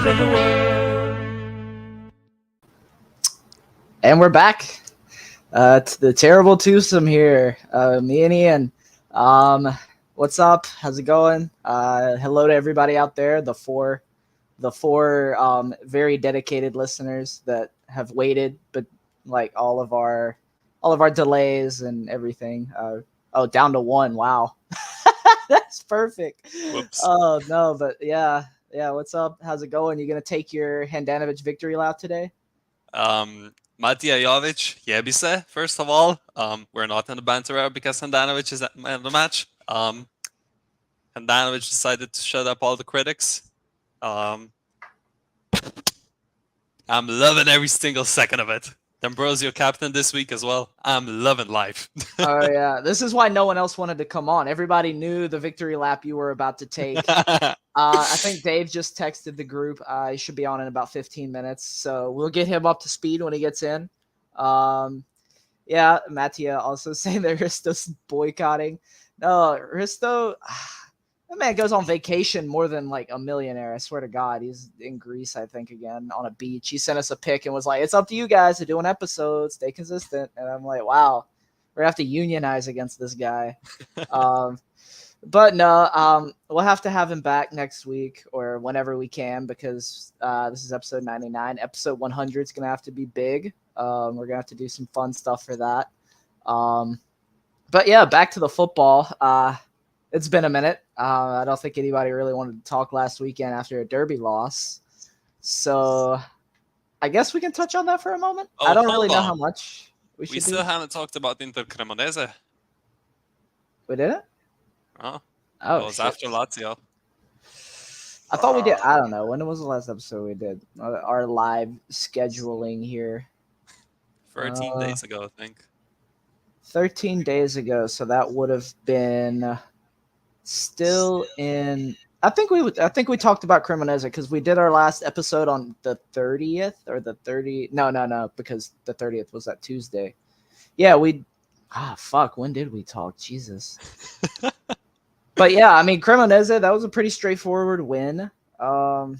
corners of the world. And we're back to the terrible twosome here. Me and Ian. What's up? How's it going? Hello to everybody out there. The four very dedicated listeners that have waited, but like all of our delays and everything. Down to one. Wow, that's perfect. Whoops. Oh no, but yeah. What's up? How's it going? You gonna take your Handanovic victory lap today? Matija Jovic, Jebise, first of all. We're not in the banter era because Handanovic is at the match. Handanovic decided to shut up all the critics. I'm loving every single second of it. D'Ambrosio captain this week as well. I'm loving life. Oh yeah, this is why no one else wanted to come on. Everybody knew the victory lap you were about to take. I think Dave just texted the group. He should be on in about 15 minutes, so we'll get him up to speed when he gets in. Yeah, Mattia also saying that Risto's boycotting. No, Risto, that man goes on vacation more than like a millionaire. I swear to God, he's in Greece, I think, again on a beach. He sent us a pic and was like, "It's up to you guys to do an episode. Stay consistent." And I'm like, "Wow, we're gonna have to unionize against this guy." But no, we'll have to have him back next week or whenever we can because this is episode 99. Episode 100 is going to have to be big. We're going to have to do some fun stuff for that. But yeah, back to the football. It's been a minute. I don't think anybody really wanted to talk last weekend after a derby loss. So I guess we can touch on that for a moment. I don't really know how much we should still haven't talked about Inter Cremonese. We didn't? Oh, it was after Lazio. I thought we did. I don't know. When was the last episode we did? Our live scheduling here. 13 days ago, I think. 13 days ago. So that would have been still in. I think we talked about Cremonese because we did our last episode on the 30th or the 30. No, because the 30th was that Tuesday. Yeah, we. Fuck. When did we talk? Jesus. But yeah, I mean, Cremonese, that was a pretty straightforward win. Then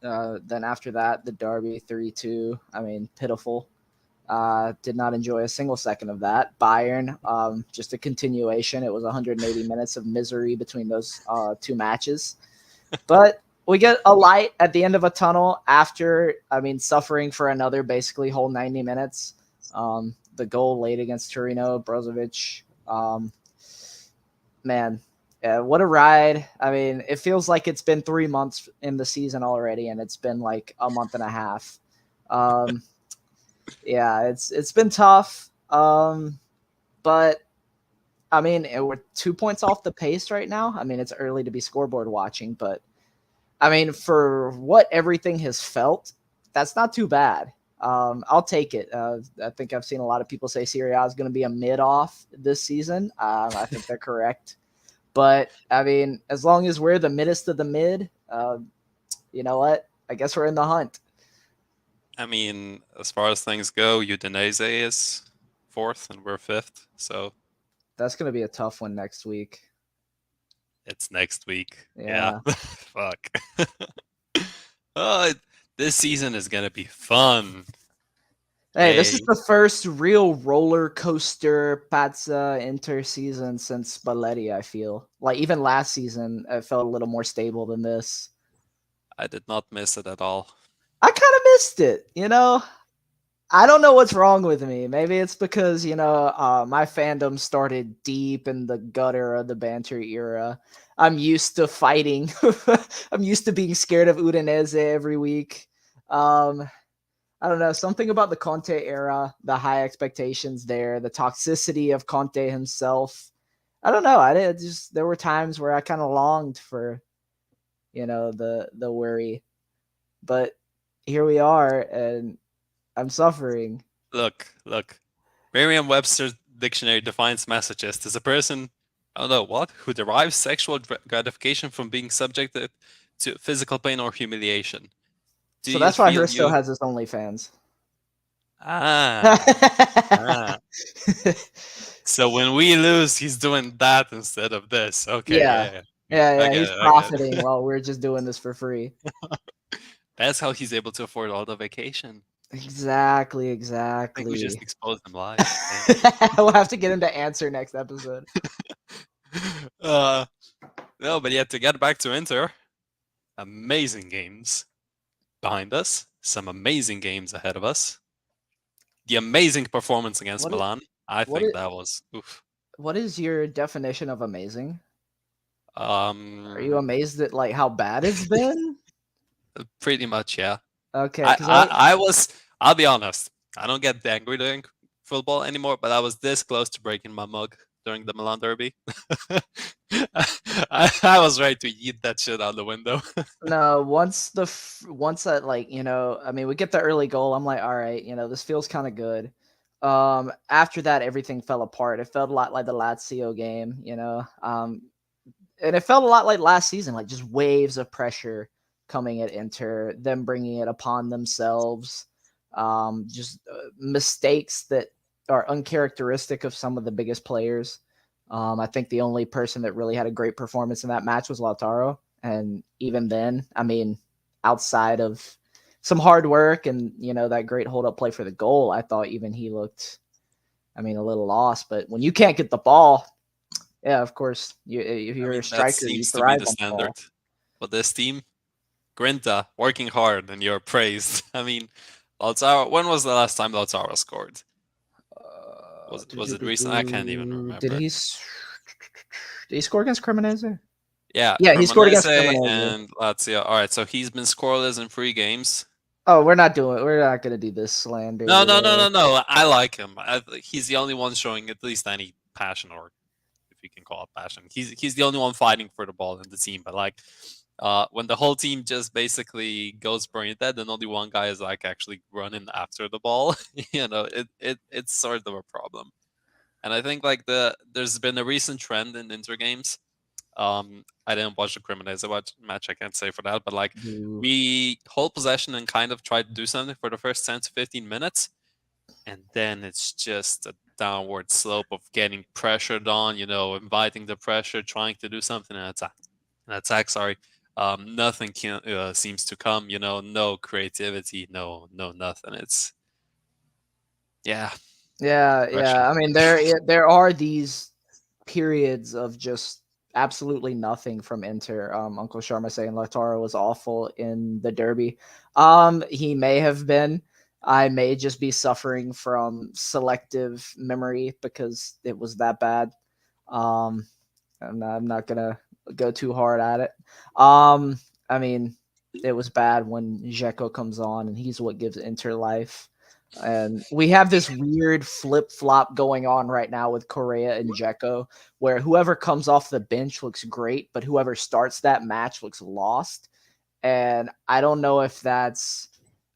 after that, the derby 3-2. I mean, pitiful. Did not enjoy a single second of that. Bayern, just a continuation. It was 180 minutes of misery between those two matches. But we get a light at the end of a tunnel after, suffering for another basically whole 90 minutes. The goal late against Torino, Brozovic. Man, what a ride. I mean, it feels like it's been 3 months in the season already, and it's been like a month and a half. Yeah, it's been tough. But I mean, we're 2 points off the pace right now. I mean, it's early to be scoreboard watching, but I mean, for what everything has felt, that's not too bad. I'll take it. I think I've seen a lot of people say Serie A is going to be a mid-off this season. I think they're correct. But, I mean, as long as we're the middest of the mid, you know what? I guess we're in the hunt. I mean, as far as things go, Udinese is 4th and we're 5th. So that's going to be a tough one next week. It's next week. Yeah. Fuck. This season is going to be fun. Hey, this is the first real roller coaster Pazza Inter season since Spalletti, I feel. Like, even last season, it felt a little more stable than this. I did not miss it at all. I kind of missed it, you know? I don't know what's wrong with me. Maybe it's because, my fandom started deep in the gutter of the banter era. I'm used to fighting. I'm used to being scared of Udinese every week. I don't know, something about the Conte era, the high expectations there, the toxicity of Conte himself. I don't know. There were times where I kind of longed for, the worry. But here we are, and I'm suffering. Look. Merriam-Webster's dictionary defines masochist as a person, I don't know what, who derives sexual gratification from being subjected to physical pain or humiliation. So that's why Hursto has his OnlyFans. So when we lose, he's doing that instead of this. Okay. Yeah. Yeah, I yeah, get he's it. I get profiting it. while we're just doing this for free. That's how he's able to afford all the vacation. Exactly, I think we just exactly. exposed him live. Damn. We'll have to get him to answer next episode. uh, no, but yeah, to get back to Inter, amazing games behind us, some amazing games ahead of us. The amazing performance against What it, Milan, I what think it, that was oof. what is your definition of amazing? Are you Um, amazed at like how bad it's been? pretty much, yeah. Okay, I, because I, I was. I'll be honest. I don't get angry during football anymore, but I was this close to breaking my mug during the Milan derby. I was ready to eat that shit out the window. no, once that like I mean, we get the early goal. I'm like, all right, this feels kind of good. After that, everything fell apart. It felt a lot like the Lazio game, and it felt a lot like last season, like just waves of pressure coming at Inter, them bringing it upon themselves, just mistakes that are uncharacteristic of some of the biggest players. I think the only person that really had a great performance in that match was Lautaro, and even then, I mean, outside of some hard work and that great hold up play for the goal, I thought even he looked, I mean, a little lost. But when you can't get the ball, yeah, of course. If I you're a mean, that striker, you seems to be thrive the on the standard. ball. But this team, Grinta, working hard, and you're praised. I mean, Lautaro. When was the last time Lautaro scored? Was it recent? I can't even Did remember. he score against Cremonese? Yeah, Yeah, he scored against Cremonese Cremonese. and Lazio. All right, so he's been scoreless in 3 games. Oh, we're not gonna do this slander No, no, no, today. no, no. I like him. He's the only one showing at least any passion, or if you can call it passion. He's the only one fighting for the ball in the team. But like, when the whole team just basically goes brain dead, and only one guy is like actually running after the ball, it's sort of a problem. And I think like there's been a recent trend in Inter games. I didn't watch the Cremonese match. I can't say for that, but like Boo. we hold possession and kind of try to do something for the first 10 to 15 minutes, and then it's just a downward slope of getting pressured on. Inviting the pressure, trying to do something and attack. An attack, sorry. Nothing seems to come. No creativity, no nothing. It's yeah, Yeah, depression. yeah. I mean, there are these periods of just absolutely nothing from Inter. Uncle Sharma saying Lautaro was awful in the derby. He may have been. I may just be suffering from selective memory because it was that bad. Um, I'm not gonna go too hard at it. I mean, it was bad when Dzeko comes on and he's what gives Inter life. And we have this weird flip flop going on right now with Correa and Dzeko, where whoever comes off the bench looks great, but whoever starts that match looks lost. And I don't know if that's.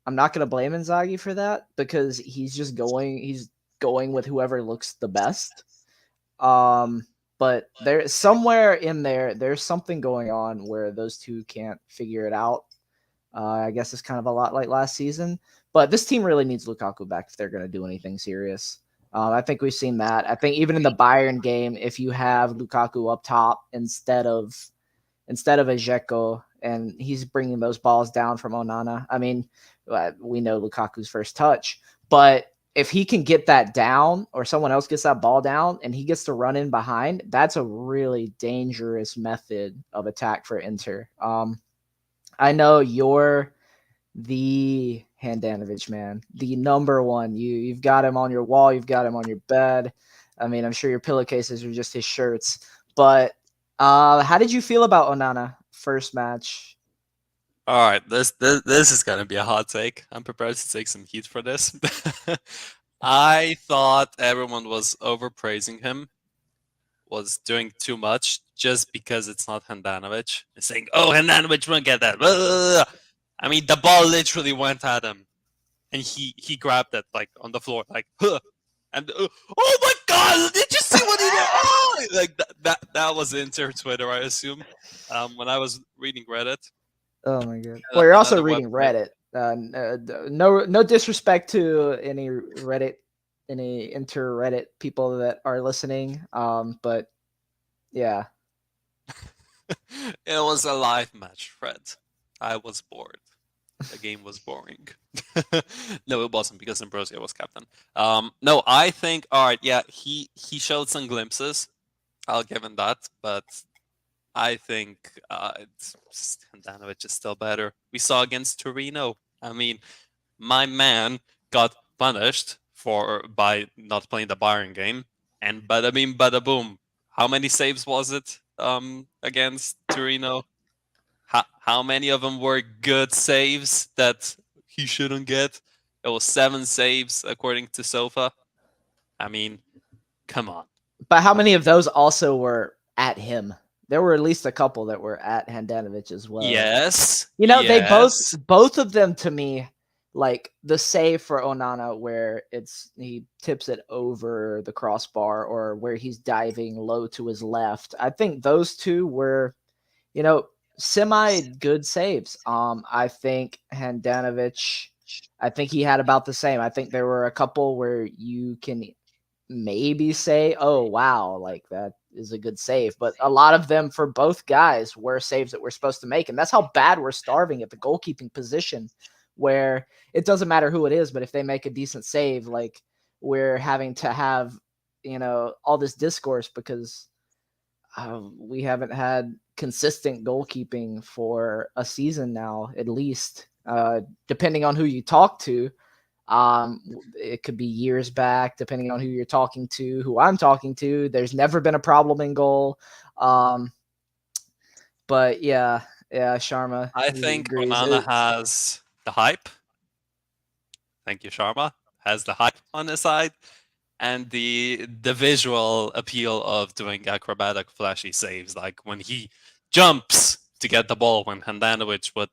I'm not going to blame Inzaghi for that because he's going with whoever looks the best. Um, but there somewhere in there, there's something going on where those two can't figure it out. I guess it's kind of a lot like last season, but this team really needs Lukaku back if they're going to do anything serious. I think we've seen that. I think even in the Bayern game, if you have Lukaku up top instead of a Dzeko, and he's bringing those balls down from Onana. I mean, we know Lukaku's first touch, but if he can get that down or someone else gets that ball down and he gets to run in behind, that's a really dangerous method of attack for Inter. I know you're the Handanovic man, the number one. You've got him on your wall, you've got him on your bed. I mean, I'm sure your pillowcases are just his shirts. But how did you feel about Onana first match? All right, this is gonna be a hot take. I'm prepared to take some heat for this. I thought everyone was overpraising him, was doing too much just because it's not Handanovic. And saying, "Oh, Handanovic won't get that." I mean, the ball literally went at him, and he grabbed it like on the floor, like, huh. And oh my god, did you see what he did? Oh! Like that was Inter Twitter, I assume. When I was reading Reddit, Oh my god! Well, you're also another reading website. Reddit. No disrespect to any Reddit, any inter Reddit people that are listening. But yeah, It was a live match, Fred. I was bored. The game was boring. No, it wasn't because Ambrosia was captain. No, I think all right. Yeah, he showed some glimpses. I'll give him that, but I think Handanovic is still better. We saw against Torino. I mean, my man got punished by not playing the Bayern game, and bada bing, bada boom. How many saves was it against Torino? How many of them were good saves that he shouldn't get? It was 7 saves according to Sofa. I mean, come on. But how many of those also were at him? There were at least a couple that were at Handanovic as well. Yes, You know, they yes. both of them to me, like the save for Onana where he tips it over the crossbar or where he's diving low to his left. I think those two were, you know, semi good saves. I think Handanovic, I think he had about the same. I think there were a couple where you can maybe say, "Oh wow, like that is a good save," but a lot of them for both guys were saves that we're supposed to make, and that's how bad we're starving at the goalkeeping position. Where it doesn't matter who it is, but if they make a decent save, like we're having to have, all this discourse because we haven't had consistent goalkeeping for a season now, at least. Depending on who you talk to, it could be years back, depending on who you're talking to, who I'm talking to. There's never been a problem in goal. But yeah, Sharma, I he think agrees. Onana has the hype. Thank you, Sharma. Has the hype on his side and the visual appeal of doing acrobatic flashy saves, like when he jumps to get the ball when Handanovic would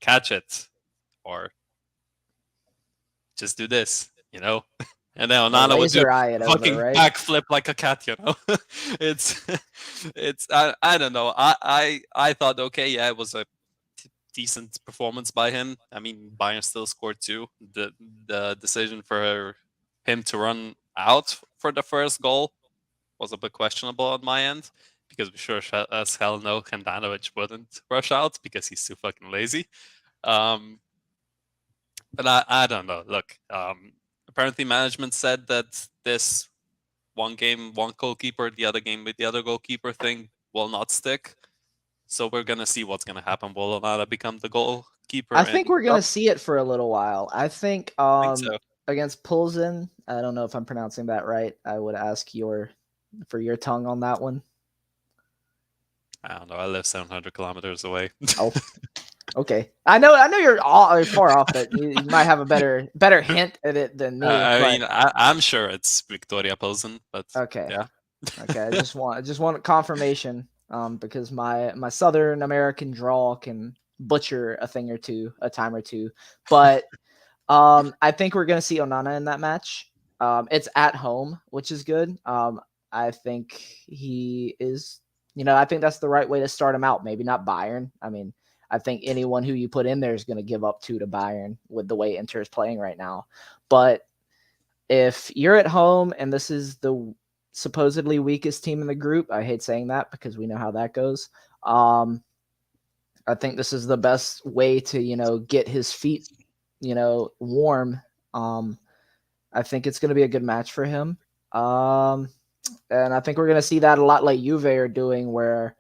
catch it, or just do this, and then The Onana would do laser eye it over, fucking right? backflip like a cat. It's I don't know. I thought okay, yeah, it was a decent performance by him. I mean, Bayern still scored two. The decision for him to run out for the first goal was a bit questionable on my end because we sure as hell know Handanovic wouldn't rush out because he's too fucking lazy. Um, but I don't know. Look, apparently management said that this one game, one goalkeeper, the other game with the other goalkeeper thing will not stick. So we're gonna see what's gonna happen. Will Onana become the goalkeeper I in think we're Cup? gonna see it for a little while. I think I think so. against Pulsen, I don't know if I'm pronouncing that right. I would ask for your tongue on that one. I don't know. I live 700 kilometers away. Oh, okay. I know you're all far off, but you might have a better hint at it than me. I But mean, I'm sure it's Victoria Pilsen, but okay, yeah. okay. I just want confirmation. Because my Southern American drawl can butcher a thing or two, a time or two. But I think we're gonna see Onana in that match. It's at home, which is good. I think he is. I think that's the right way to start him out. Maybe not Bayern. I mean, I think anyone who you put in there is going to give up two to Bayern with the way Inter is playing right now. But if you're at home and this is the supposedly weakest team in the group, I hate saying that because we know how that goes. I think this is the best way to get his feet warm. I think it's going to be a good match for him. And I think we're going to see that a lot like Juve are doing, where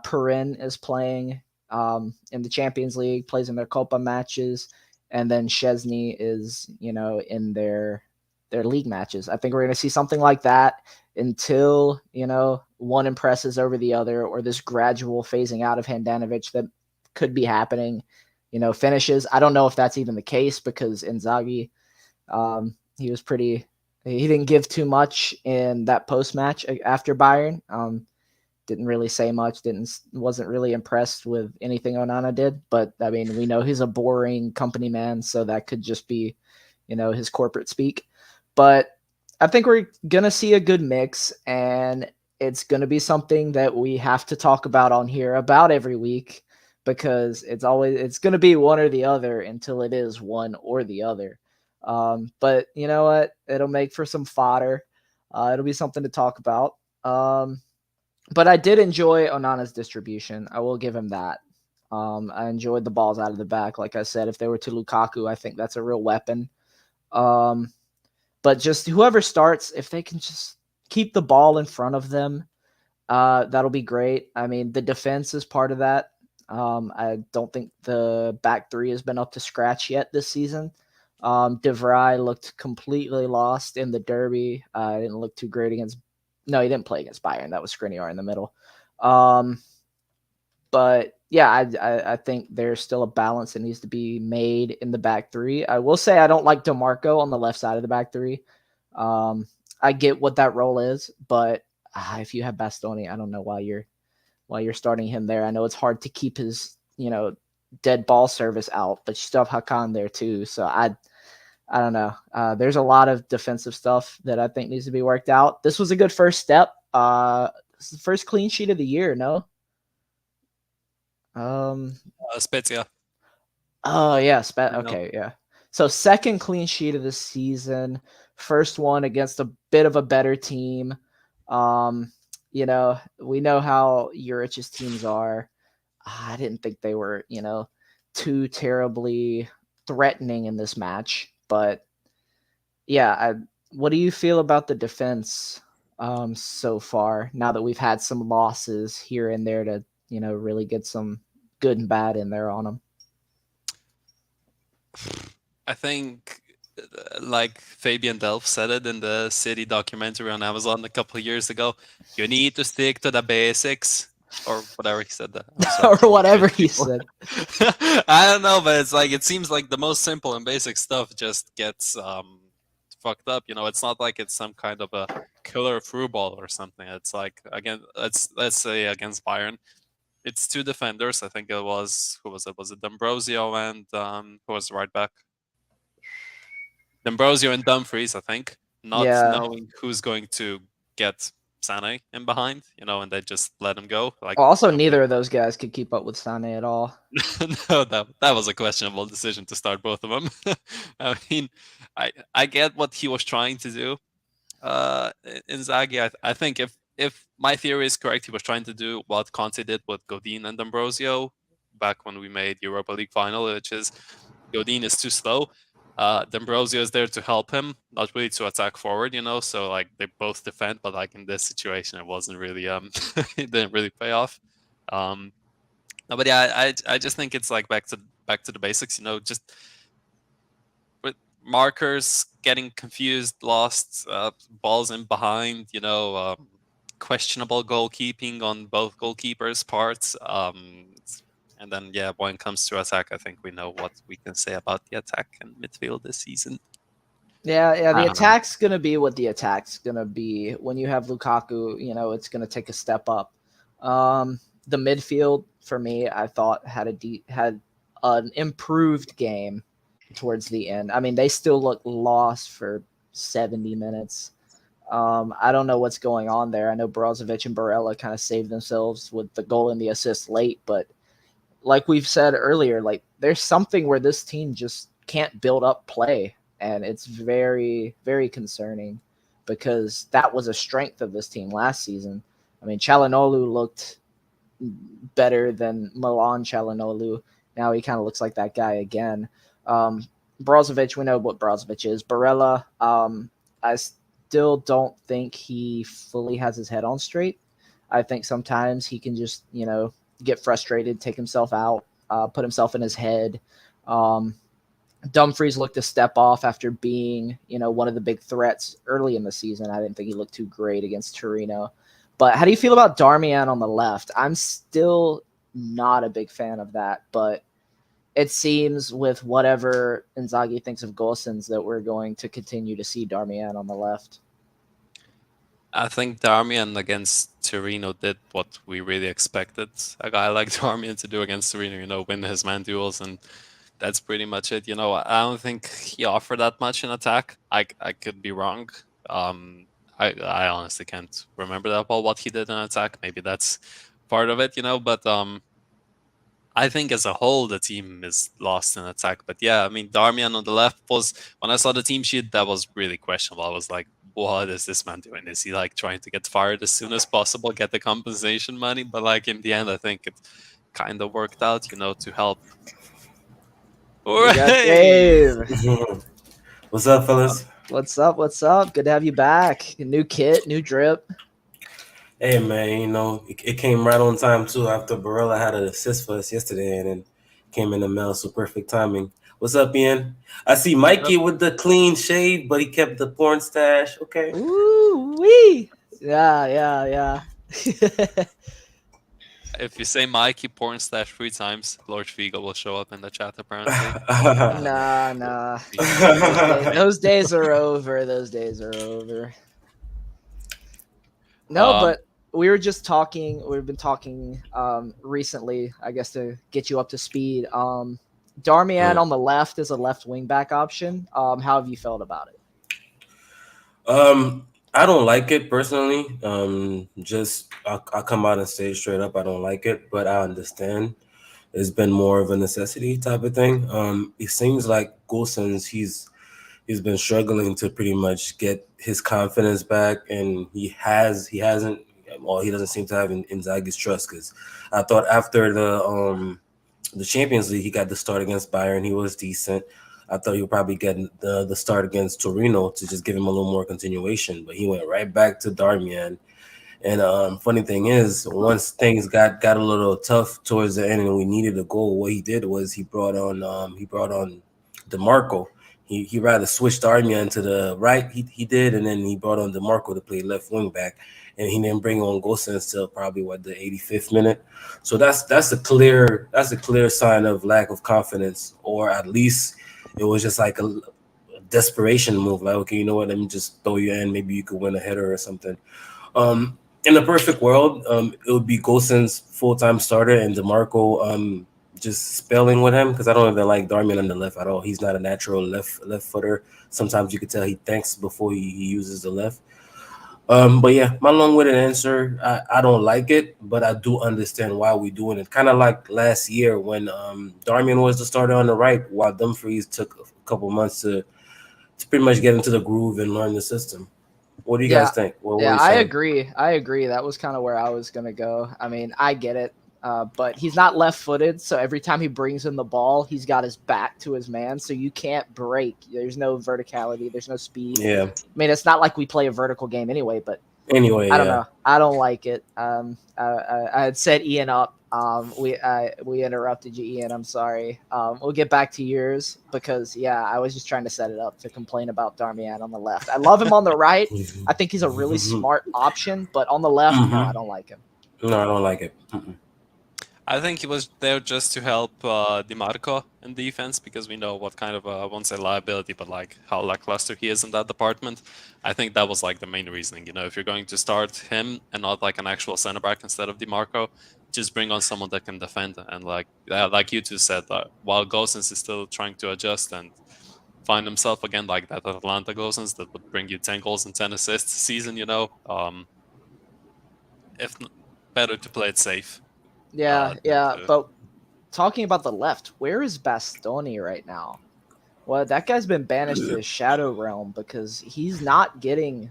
Perin is playing in the Champions League, plays in their Copa matches, and then Chesney is, in their league matches. I think we're going to see something like that until, one impresses over the other, or this gradual phasing out of Handanovic that could be happening, finishes. I don't know if that's even the case because Inzaghi, he was pretty. He didn't give too much in that post match after Bayern. Didn't really say much. Wasn't really impressed with anything Onana did. But I mean, we know he's a boring company man, so that could just be, his corporate speak. But I think we're gonna see a good mix, and it's gonna be something that we have to talk about on here about every week because it's gonna be one or the other until it is one or the other. But you know what? It'll make for some fodder. It'll be something to talk about. But I did enjoy Onana's distribution. I will give him that. I enjoyed the balls out of the back. Like I said, if they were to Lukaku, I think that's a real weapon. Um, but just whoever starts, if they can just keep the ball in front of them, that'll be great. I mean, the defense is part of that. I don't think the back three has been up to scratch yet this season. De Vrij looked completely lost in the derby. Didn't look too great against. No, he didn't play against Bayern. That was Skriniar in the middle. Um, but yeah, I think there's still a balance that needs to be made in the back three. I will say I don't like DeMarco on the left side of the back three. Um, I get what that role is, but if you have Bastoni, I don't know why you're starting him there. I know it's hard to keep his dead ball service out, but you still have Hakan there too. So I don't know. There's a lot of defensive stuff that I think needs to be worked out. This was a good first step. This is the first clean sheet of the year. No. Spezia. Oh yeah. No. Okay. Yeah. So second clean sheet of the season. First one against a bit of a better team. We know how Juric's teams are. I didn't think they were, too terribly threatening in this match. But yeah, what do you feel about the defense so far? Now that we've had some losses here and there to, really get some good and bad in there on them. I think, like Fabian Delph said it in the City documentary on Amazon a couple of years ago, you need to stick to the basics or whatever he said. That I'm sorry Or for all the whatever Finnish he people. said. I don't know, but it's like it seems like the most simple and basic stuff just gets fucked up. It's not like it's some kind of a killer through ball or something. It's like, again, let's say against Bayern, it's two defenders. I think it was, who was it? Was it D'Ambrosio and who was the right back? D'Ambrosio and Dumfries, I think, not Yeah. knowing who's going to get Sané in behind, and they just let him go. Like, Also, okay, neither of those guys could keep up with Sané at all. no, that was a questionable decision to start both of them. I mean, I get what he was trying to do. Inzaghi, I think if my theory is correct, he was trying to do what Conte did with Godin and D'Ambrosio back when we made Europa League final, which is Godin is too slow. D'Ambrosio is there to help him, not really to attack forward, So like they both defend, but like in this situation, it wasn't really it didn't really pay off. No, but yeah, I just think it's like back to the basics, just with markers getting confused, lost, balls in behind, questionable goalkeeping on both goalkeepers' parts. And then, yeah, when it comes to attack, I think we know what we can say about the attack and midfield this season. Yeah, I the don't know. attack's gonna be what the attack's gonna be. When you have Lukaku, it's gonna take a step up. The midfield for me, I thought had an improved game towards the end. I mean, they still look lost for 70 minutes. I don't know what's going on there. I know Brozovic and Barella kind of saved themselves with the goal and the assist late, but like we've said earlier, like there's something where this team just can't build up play, and it's very, very concerning because that was a strength of this team last season. I mean, Chalanolu looked better than Milan Chalanolu. Now he kind of looks like that guy again. Brozovic, we know what Brozovic is. Barella, I still don't think he fully has his head on straight. I think sometimes he can just, get frustrated, take himself out, put himself in his head. Dumfries looked a step off after being, one of the big threats early in the season. I didn't think he looked too great against Torino. But how do you feel about Darmian on the left? I'm still not a big fan of that, but it seems with whatever Inzaghi thinks of Gosens that we're going to continue to see Darmian on the left. I think Darmian against Torino did what we really expected a guy like Darmian to do against Torino, win his man duels, and that's pretty much it. I don't think he offered that much in attack. I could be wrong. I honestly can't remember that well what he did in attack. Maybe that's part of it, but I think as a whole the team is lost in attack. But yeah, I mean Darmian on the left was, when I saw the team sheet, that was really questionable. I was like, what is this man doing? Is he like trying to get fired as soon as possible, get the compensation money? But like in the end, I think it kind of worked out, to help. We got Hooray! Dave. What's up, fellas? What's up? What's up? Good to have you back. New kit, new drip. Hey, man, it came right on time, too, after Barella had an assist for us yesterday, and then came in the mail, so perfect timing. What's up, Ian? I see Mikey with the clean shave, but he kept the porn stash. Okay. Ooh wee. Yeah. If you say Mikey porn stash 3 times, Lord Figo will show up in the chat apparently. Nah. Those days are over. Those days are over. No, Um, but we were just talking. We've been talking recently, I guess, to get you up to speed. Darmian on the left is a left wing back option. How have you felt about it? I don't like it personally. Just I'll come out and say straight up, I don't like it, but I understand. It's been more of a necessity type of thing. It seems like Gosens, he's been struggling to pretty much get his confidence back, and he hasn't. Well, he doesn't seem to have Inzaghi's trust, because I thought after the Champions League, he got the start against Bayern. He was decent. I thought he would probably get the start against Torino to just give him a little more continuation, but he went right back to Darmian. And funny thing is, once things got a little tough towards the end and we needed a goal, what he did was he brought on DeMarco. He rather switched Darmian to the right. He did, and then he brought on DeMarco to play left wing back, and he didn't bring on Gosens till probably the 85th minute. So that's a clear sign of lack of confidence, or at least it was just like a desperation move. Like, okay, you know what? Let me just throw you in. Maybe you could win a header or something. In a perfect world, it would be Gosens full-time starter and DeMarco just spelling with him, because I don't even like Darmian on the left at all. He's not a natural left footer. Sometimes you could tell he thinks before he uses the left. But yeah, my long-winded answer, I don't like it, but I do understand why we're doing it. Kind of like last year when Darmian was the starter on the right, while Dumfries took a couple months to pretty much get into the groove and learn the system. What do you guys think? What are you I saying? agree. That was kind of where I was gonna go. I mean, I get it, but he's not left-footed, so every time he brings in the ball, he's got his back to his man, so you can't break. There's no verticality. There's no speed. Yeah. I mean, it's not like we play a vertical game anyway, but Anyway, I don't know. I don't like it. I had set Ian up. We interrupted you, Ian. I'm sorry. We'll get back to yours because I was just trying to set it up to complain about Darmian on the left. I love him on the right. I think he's a really smart option, but on the left, no, I don't like him. No, I don't like it. I think he was there just to help DiMarco in defense, because we know what kind of I won't say liability, but like how lackluster he is in that department. I think that was like the main reasoning. If you're going to start him and not like an actual center back instead of DiMarco, just bring on someone that can defend. And like you two said, while Gosens is still trying to adjust and find himself again, like that Atlanta Gosens that would bring you 10 goals and 10 assists a season, if better to play it safe. But talking about the left, where is Bastoni right now? Well, that guy's been banished to the Shadow Realm because he's not getting,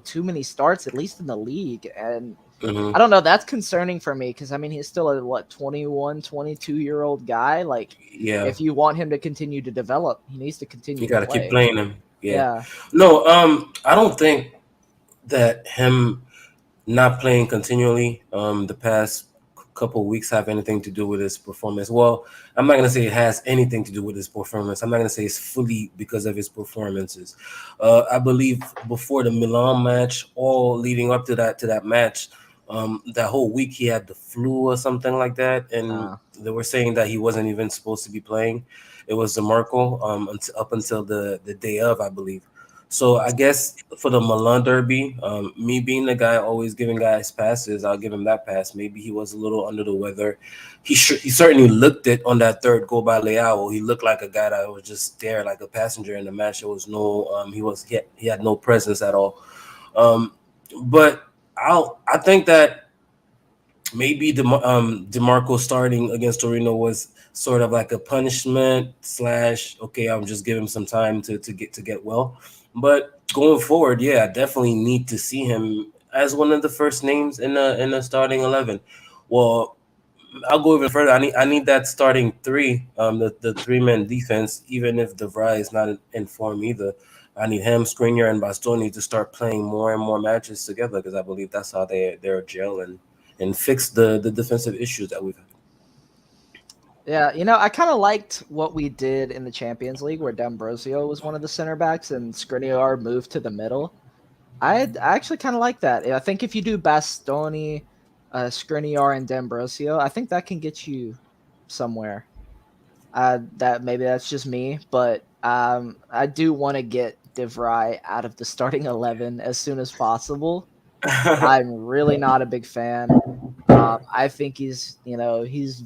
too many starts, at least in the league. And I don't know, that's concerning for me because, I mean, he's still a, 21, 22-year-old guy. Like, if you want him to continue to develop, he needs to continue to play. You got to keep playing him. Yeah. No, I don't think that him not playing continually the past couple of weeks have anything to do with his performance. Well, I'm not going to say it has anything to do with his performance. I'm not going to say it's fully because of his performances. I believe before the Milan match, all leading up to that match, that whole week he had the flu or something like that, and they were saying that he wasn't even supposed to be playing. It was DeMarco up until the day of, I believe. So I guess for the Milan derby, me being the guy always giving guys passes, I'll give him that pass. Maybe he was a little under the weather. He certainly looked it on that third goal by Leao. He looked like a guy that was just there, like a passenger in the match. There was no, he had no presence at all. But I think that maybe DeMarco starting against Torino was sort of like a punishment / okay, I'm just giving him some time to get well. But going forward, yeah, I definitely need to see him as one of the first names in the starting 11. Well, I'll go even further. I need that starting three, the three-man defense. Even if DeVry is not in form either, I need him, Skriniar, and Bastoni to start playing more and more matches together because I believe that's how they're gel and fix the defensive issues that we've had. Yeah, I kind of liked what we did in the Champions League where D'Ambrosio was one of the center backs and Skriniar moved to the middle. I actually kind of like that. I think if you do Bastoni, Skriniar, and D'Ambrosio, I think that can get you somewhere. That maybe that's just me, but I do want to get DeVry out of the starting 11 as soon as possible. I'm really not a big fan. I think he's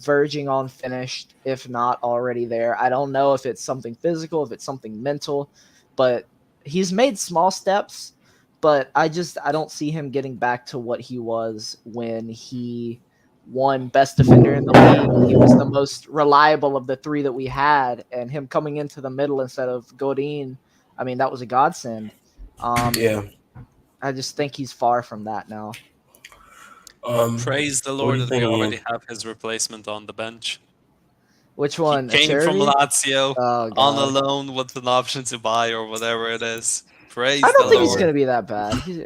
verging on finished, if not already there. I don't know if it's something physical, if it's something mental, but he's made small steps. But I don't see him getting back to what he was when he won best defender in the league. He was the most reliable of the three that we had, and him coming into the middle instead of Godin, I mean, that was a godsend. Um, Yeah. I just think he's far from that now. Well, Um, praise the what do Lord you that we think, Ian? already have his replacement on the bench. Which He one? came from Charity? Lazio Oh on a god. loan with an option to buy or whatever it is. I Praise the don't think he's Lord. gonna be that bad. Charity's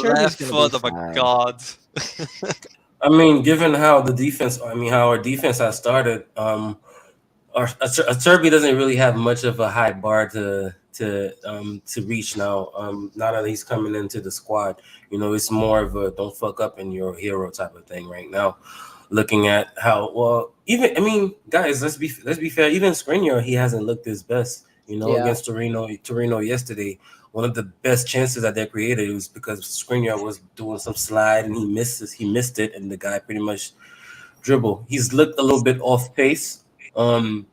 Left gonna be foot of a fine. god. I mean, given how the defense, I mean, how our defense has started, our Turby doesn't really have much of a high bar to reach now. Now that he's coming into the squad, it's more of a don't fuck up and you're a hero type of thing right now. Looking at how well, even I mean, guys, let's be fair. Even Skriniar, he hasn't looked his best. Yeah. Against Torino yesterday, one of the best chances that they created was because Skriniar was doing some slide and he missed it, and the guy pretty much dribble. He's looked a little bit off pace. Um,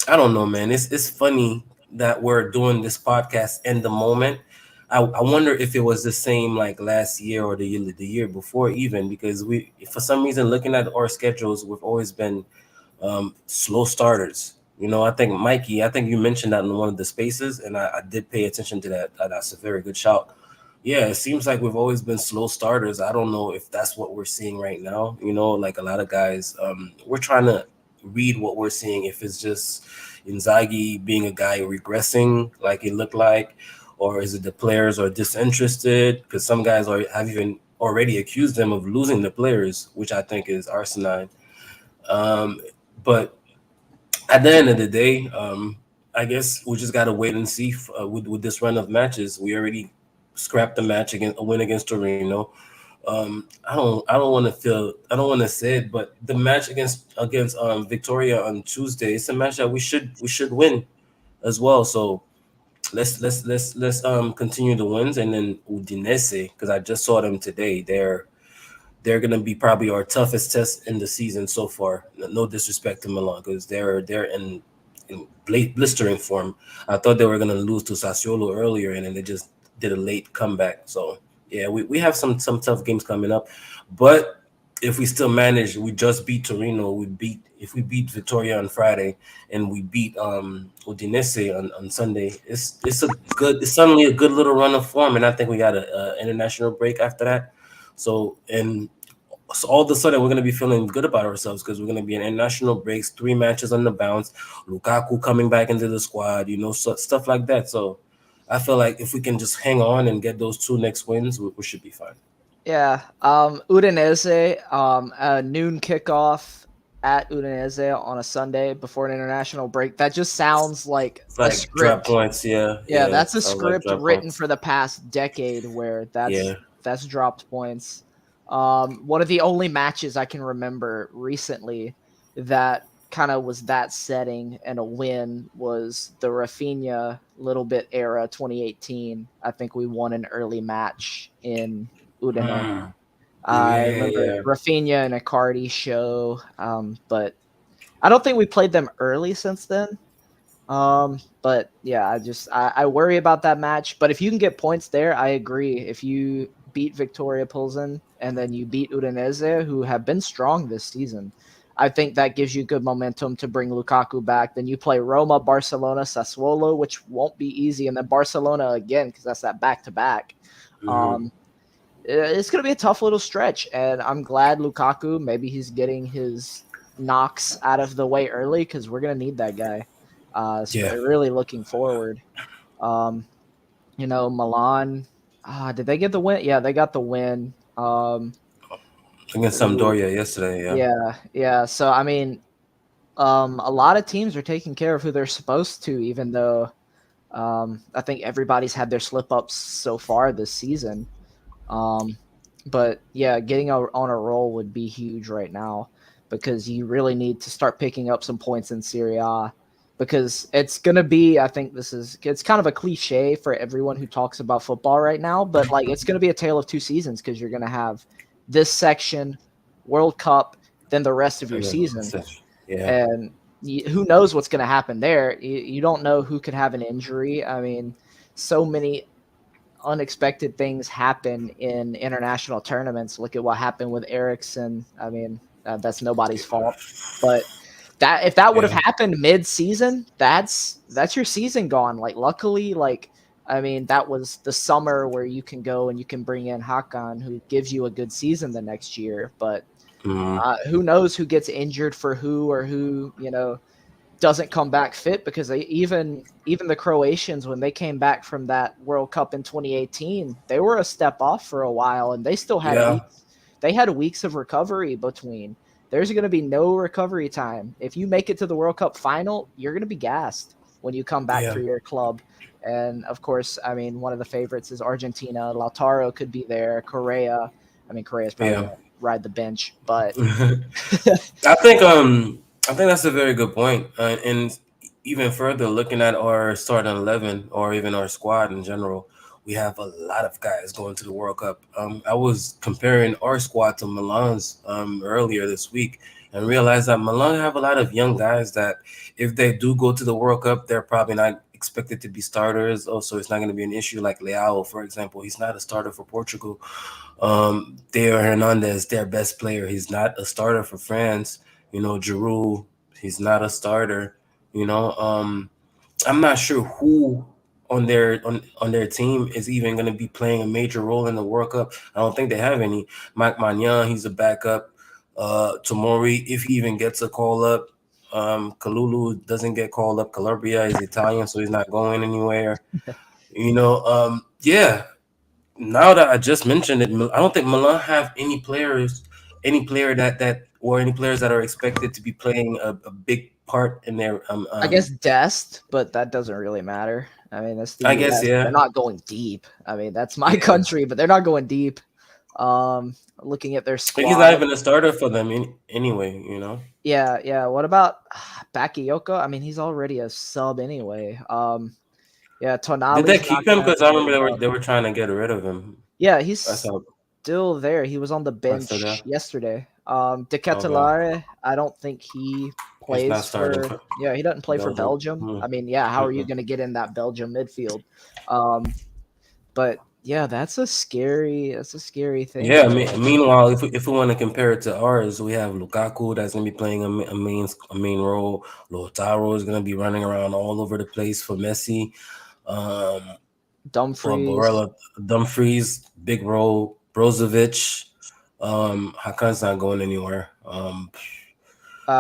I don't know, man. It's funny that we're doing this podcast in the moment. I wonder if it was the same like last year or the year before even because we for some reason looking at our schedules we've always been slow starters. I think Mikey, I think you mentioned that in one of the spaces, and I did pay attention to that. That's a very good shout. Yeah, it seems like we've always been slow starters. I don't know if that's what we're seeing right now. Like a lot of guys, we're trying to read what we're seeing. If it's just Inzaghi being a guy regressing, like it looked like, or is it the players are disinterested? Because some guys have even already accused them of losing the players, which I think is arsenal. But at the end of the day, I guess we just gotta wait and see with this run of matches. We already scrapped the match against a win against Torino. I don't want to say it, but the match against Victoria on Tuesday, it's a match that we should win as well. So let's continue the wins and then Udinese because I just saw them today. They're gonna be probably our toughest test in the season so far. No disrespect to Milan because they're in blistering form. I thought they were gonna lose to Sassuolo earlier, and then they just did a late comeback. So yeah, we have some tough games coming up, but if we still manage, we just beat Torino. If we beat Victoria on Friday and we beat Udinese on Sunday, it's suddenly a good little run of form, and I think we got a international break after that. So all of a sudden we're going to be feeling good about ourselves because we're going to be in international breaks, 3 matches on the bounce, Lukaku coming back into the squad, stuff like that. So I feel like if we can just hang on and get those 2 next wins, we should be fine. Yeah. Udinese, a noon kickoff at Udinese on a Sunday before an international break. That just sounds like It's a like drop script. points, yeah, Yeah, yeah. that's a Sounds like script drop written points. for the past decade where Yeah. that's dropped points. One of the only matches I can remember recently that kind of was that setting and a win was the Rafinha little bit era 2018. I think we won an early match in Udine. Hmm. I Yeah, remember yeah. Rafinha and Icardi show, but I don't think we played them early since then. But yeah, I worry about that match. But if you can get points there, I agree. If you beat Victoria Pilsen and then you beat Udinese, who have been strong this season, I think that gives you good momentum to bring Lukaku back. Then you play Roma, Barcelona, Sassuolo, which won't be easy, and then Barcelona again because that's that back to back. Mhm. It's going to be a tough little stretch, and I'm glad Lukaku, maybe he's getting his knocks out of the way early because we're going to need that guy. Yeah, Really looking forward. Um, Milan, did they get the win? Yeah, they got the win. against Ooh, Sampdoria yesterday. Yeah, yeah, yeah. So, I mean, a lot of teams are taking care of who they're supposed to, even though I think everybody's had their slip ups so far this season. Um, but yeah, getting on a roll would be huge right now because you really need to start picking up some points in Serie A because it's going to be, I think it's kind of a cliche for everyone who talks about football right now, but like it's going to be a tale of two seasons because you're going to have this section, World Cup, then the rest of your and then season. such. Yeah, And who knows what's going to happen there? You don't know who could have an injury. I mean, so many unexpected things happen in international tournaments. Look at what happened with Ericsson. I mean, that's nobody's fault. But that if that would have yeah, happened mid-season, that's your season gone. Like luckily, like I mean, that was the summer where you can go and you can bring in Hakan, who gives you a good season the next year. But hmm who knows who gets injured for who or who doesn't come back fit because even the Croatians when they came back from that World Cup in 2018, they were a step off for a while and they still had yeah, weeks. They had weeks of recovery between. There's going to be no recovery time. If you make it to the World Cup final, you're going to be gassed when you come back yeah, for your club. And of course, I mean, one of the favorites is Argentina. Lautaro could be there. Correa. I mean, Correa's probably yeah. going to ride the bench, but I think that's a very good point. And even further, looking at our starting 11 or even our squad in general, we have a lot of guys going to the World Cup. I was comparing our squad to Milan's earlier this week and realized that Milan have a lot of young guys that if they do go to the World Cup, they're probably not expected to be starters. Also, it's not going to be an issue like Leao, for example. He's not a starter for Portugal. Theo Hernandez, their best player, he's not a starter for France. Giroud, he's not a starter. You know, I'm not sure who on their team is even going to be playing a major role in the World Cup. I don't think they have any. Mike Magnan, he's a backup. Tomori, if he even gets a call up. Kalulu doesn't get called up. Calabria is Italian, so he's not going anywhere. Yeah, now that I just mentioned it, I don't think Milan have any player or any players that are expected to be playing a big part in their I guess Dest, but that doesn't really matter. I mean, that's the I guess US. They're yeah, not going deep. I mean, that's my yeah. country, but they're not going deep. Looking at their But he's not squad. even a starter for them anyway. Yeah, yeah. What about Bakayoko? I mean, he's already a sub anyway. Yeah, Did they Tonali's not keep him? gonna have Because to I worry remember about. they were trying to get rid of him. Yeah, That's he's how still there. He was on the I said bench that. yesterday. De Okay, Ketelaere, I don't think he he's not plays starting for. for Yeah, he doesn't play for Belgium. Belgium. I mean, yeah, how are you Mm-mm. going to get in that Belgium midfield? Um, but yeah, that's a scary thing Yeah. for them. Meanwhile, if we want to compare it to ours, we have Lukaku that's going to be playing a main role. Lautaro is going to be running around all over the place for Messi. Um, Dumfries, Barella, Dumfries, big role. Brozovic, Hakan's not going anywhere.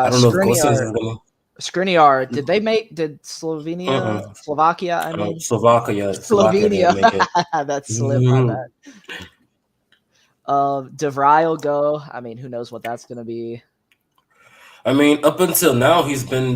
I don't know if Gosens Skriniar, is going Skriniar. Did to. Slovakia? I mean, Slovakia Slovenia. didn't make it. That slipped my Mhm. bad. De Vrij will go. I mean, who knows what that's going to be. I mean, up until now, he's been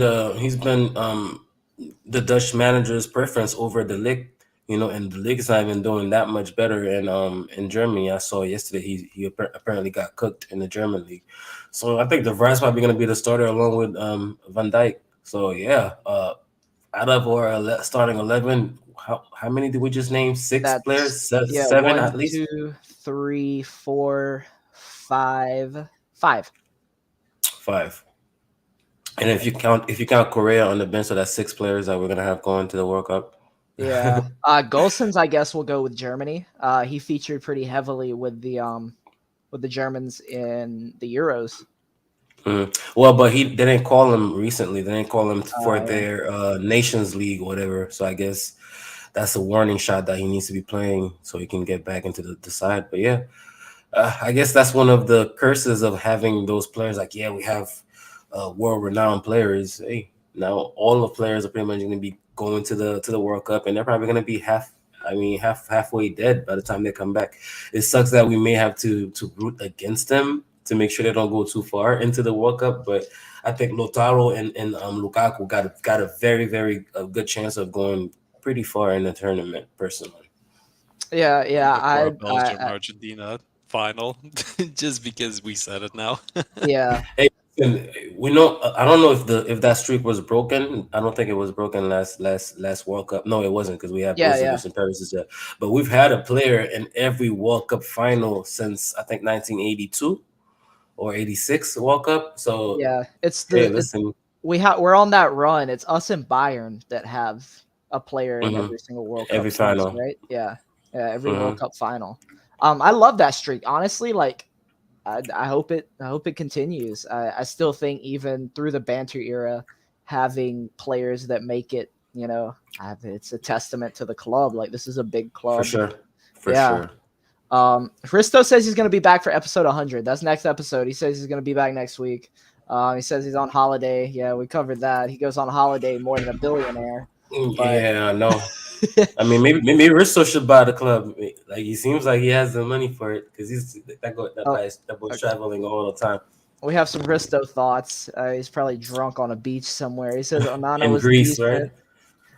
the Dutch manager's preference over the league. And the league's not even doing that much better. In Germany, I saw yesterday he apparently got cooked in the German league. So I think the Vrij's probably going to be the starter along with Van Dijk. So yeah, out of our starting 11, how many did we just name? Six players, That's yeah, seven one, at least. 2, 3, 4, 5, 5. Five. And if you count Korea on the bench, so that's six players that we're gonna have going to the World Cup. Yeah. Golsons, I guess, will go with Germany. He featured pretty heavily with the Germans in the Euros. Well, but they didn't call him recently. They didn't call him for Yeah. their Nations League or whatever. So I guess that's a warning shot that he needs to be playing so he can get back into the side. But yeah, I guess that's one of the curses of having those players. Like, yeah, we have world-renowned players. Hey, now all the players are pretty much going to be going to the World Cup, and they're probably going to be halfway dead by the time they come back. It sucks that we may have to root against them to make sure they don't go too far into the World Cup, but I think Lautaro and Lukaku got a very good chance of going pretty far in the tournament. Personally, Yeah, yeah. Look for a Belgium Argentina final, just because we said it now. Yeah, hey, and we know. I don't know if that streak was broken. I don't think it was broken last World Cup. No, it wasn't because we had yeah, yeah, Brozovic and Perisic yet. But we've had a player in every World Cup final since I think 1982 or 86 World Cup. So yeah. hey, listen, We're on that run. It's us and Bayern that have a player in hmm every single World Cup every since, final. right? Yeah, yeah. Every World Hmm Cup final. I love that streak. Honestly, like I hope it continues. I still think even through the banter era, having players that make it, it's a testament to the club. Like this is a big For club. sure, for Yeah. sure. Hristo says he's going to be back for episode 100. That's next episode. He says he's going to be back next week. He says he's on holiday. Yeah, we covered that. He goes on holiday more than a billionaire. But Yeah, I know. I mean, maybe Risto should buy the club. Like he seems like he has the money for it because oh, that boy's okay. traveling all the time. We have some Hristo thoughts. He's probably drunk on a beach somewhere. He says Onana In was Greece, right? decent.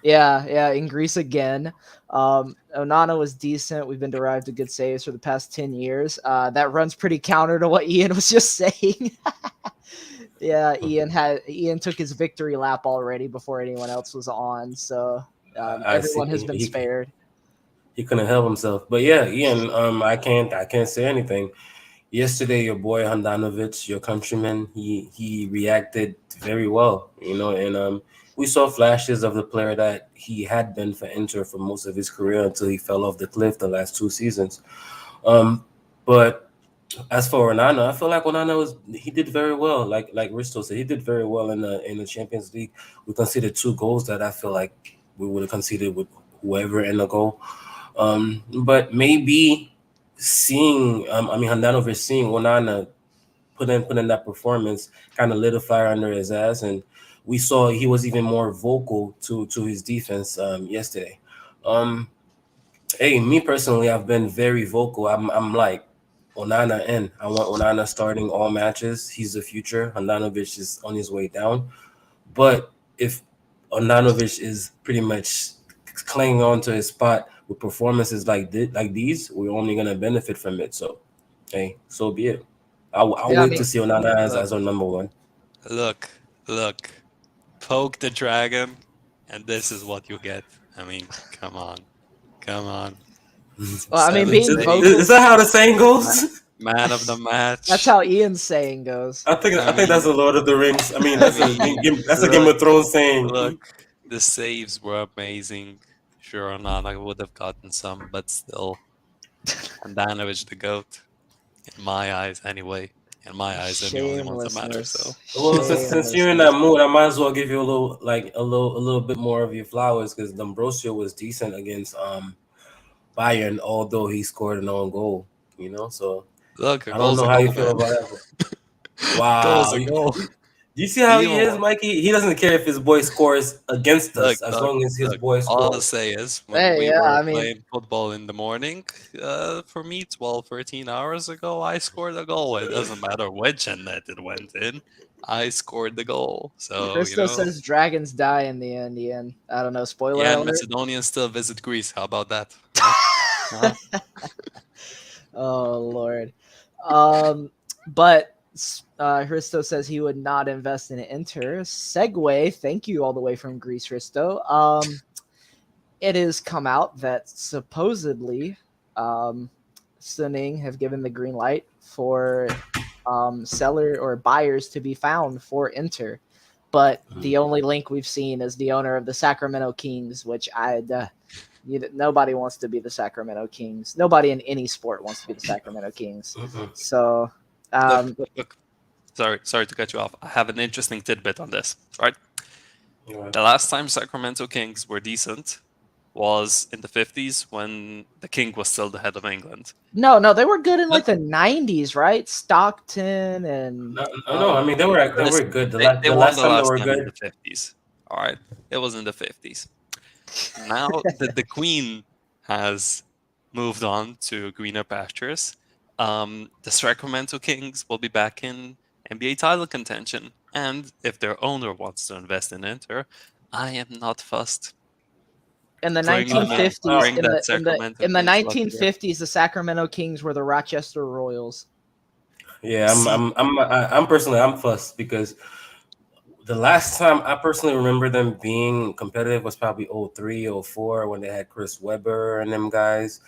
Yeah, yeah, in Greece again. Onana was decent. We've been derived to good saves for the past 10 years. That runs pretty counter to what Ian was just saying. Yeah, Ian took his victory lap already before anyone else was on, so I see. everyone has been spared. He couldn't help himself. But yeah, Ian, I can't say anything. Yesterday, your boy Handanovic, your countryman, he reacted very well, and we saw flashes of the player that he had been for Inter for most of his career until he fell off the cliff the last 2 seasons. But as for Onana, I feel like he did very well. Like Risto said, he did very well in the Champions League. We conceded 2 goals that I feel like we would have conceded with whoever in the goal. But maybe Handanovic seeing Onana put in that performance kind of lit a fire under his ass, and we saw he was even more vocal to his defense yesterday. Um, Hey, me personally, I've been very vocal. I'm like Onana in. I want Onana starting all matches. He's the future. Handanovic is on his way down. But if Onanovic is pretty much clinging on to his spot with performances like these, we're only gonna benefit from it. So, hey, so be it. I'll Yeah, I wait mean, to see Onana Look, as our number one. look, look. Poke the dragon, and this is what you get. I mean, come on, come on. Seven being saves, vocal. Is that how the saying ma- goes? man of the That's match. how Ian's saying goes. I I think that's mean, a Lord of the Rings. I mean, I that's mean, a Game look, of Thrones saying. look. The saves were amazing. Sure or not, I would have gotten some, but still, Handanovic the goat in my eyes, anyway. In my eyes, they're the only ones that matter. So Shamelessness. Well, since you're in that Shamelessness. mood, I might as well give you a little bit more of your flowers because D'Ambrosio was decent against Bayern, although he scored an own goal. So look, a I don't goal's know a how you goal, feel man. about that. Goal's Wow, a goal. do you see how he Even is, Mikey? He doesn't care if his boy scores against look, us as look, long as his look. boy All I'll scores. say is when Hey, we yeah, were I mean, playing football in the morning, for me, 12, 13 hours ago, I scored a goal. It doesn't matter which net it went in. I scored the goal. So, Christo says dragons die in the end, Ian. I don't know, spoiler yeah, and alert. Macedonians still visit Greece. How about that? Huh? Huh? Oh Lord. But Hristo says he would not invest in Inter. Segue, thank you all the way from Greece, Hristo. It has come out that supposedly um, Suning have given the green light for seller or buyers to be found for Inter. But the only link we've seen is the owner of the Sacramento Kings, which nobody wants to be the Sacramento Kings. Nobody in any sport wants to be the Sacramento Kings. Mm-mm. So, Look, um, look, look. sorry to cut you off. I have an interesting tidbit on this. Right, Yeah. the last time Sacramento Kings were decent was in the 50s when the king was still the head of England. No, they were good in Then like the '90s, right? Stockton and No, no, no. I mean, they this, were good. they The won last the time they last were time in the good. 50s. All right, it was in the 50s. Now the queen has moved on to greener pastures. The Sacramento Kings will be back in NBA title contention, and if their owner wants to invest in Inter, I am not fussed. in the Bring them in. Oh, 1950s, Bring that Sacramento in the Kings luck here. 1950s, the Sacramento Kings were the Rochester Royals. yeah. See, I'm personally I'm fussed because the last time I personally remember them being competitive was probably 03, 04 when they had Chris Webber and them guys.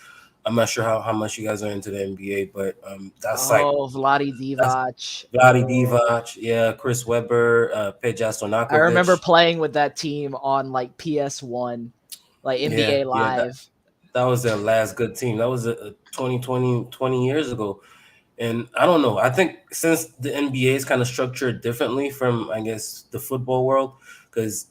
I'm not sure how much you guys are into the NBA, but that's like Oh, Vladi that's Divac. Vlade Oh, Divac, yeah, Chris Webber, Peja I remember Stojakovic. playing with that team on like PS1, like Yeah, NBA yeah, Live. that was their last good team. That was a 20 years ago. And I don't know. I think since the NBA is kind of structured differently from, I guess, the football world, because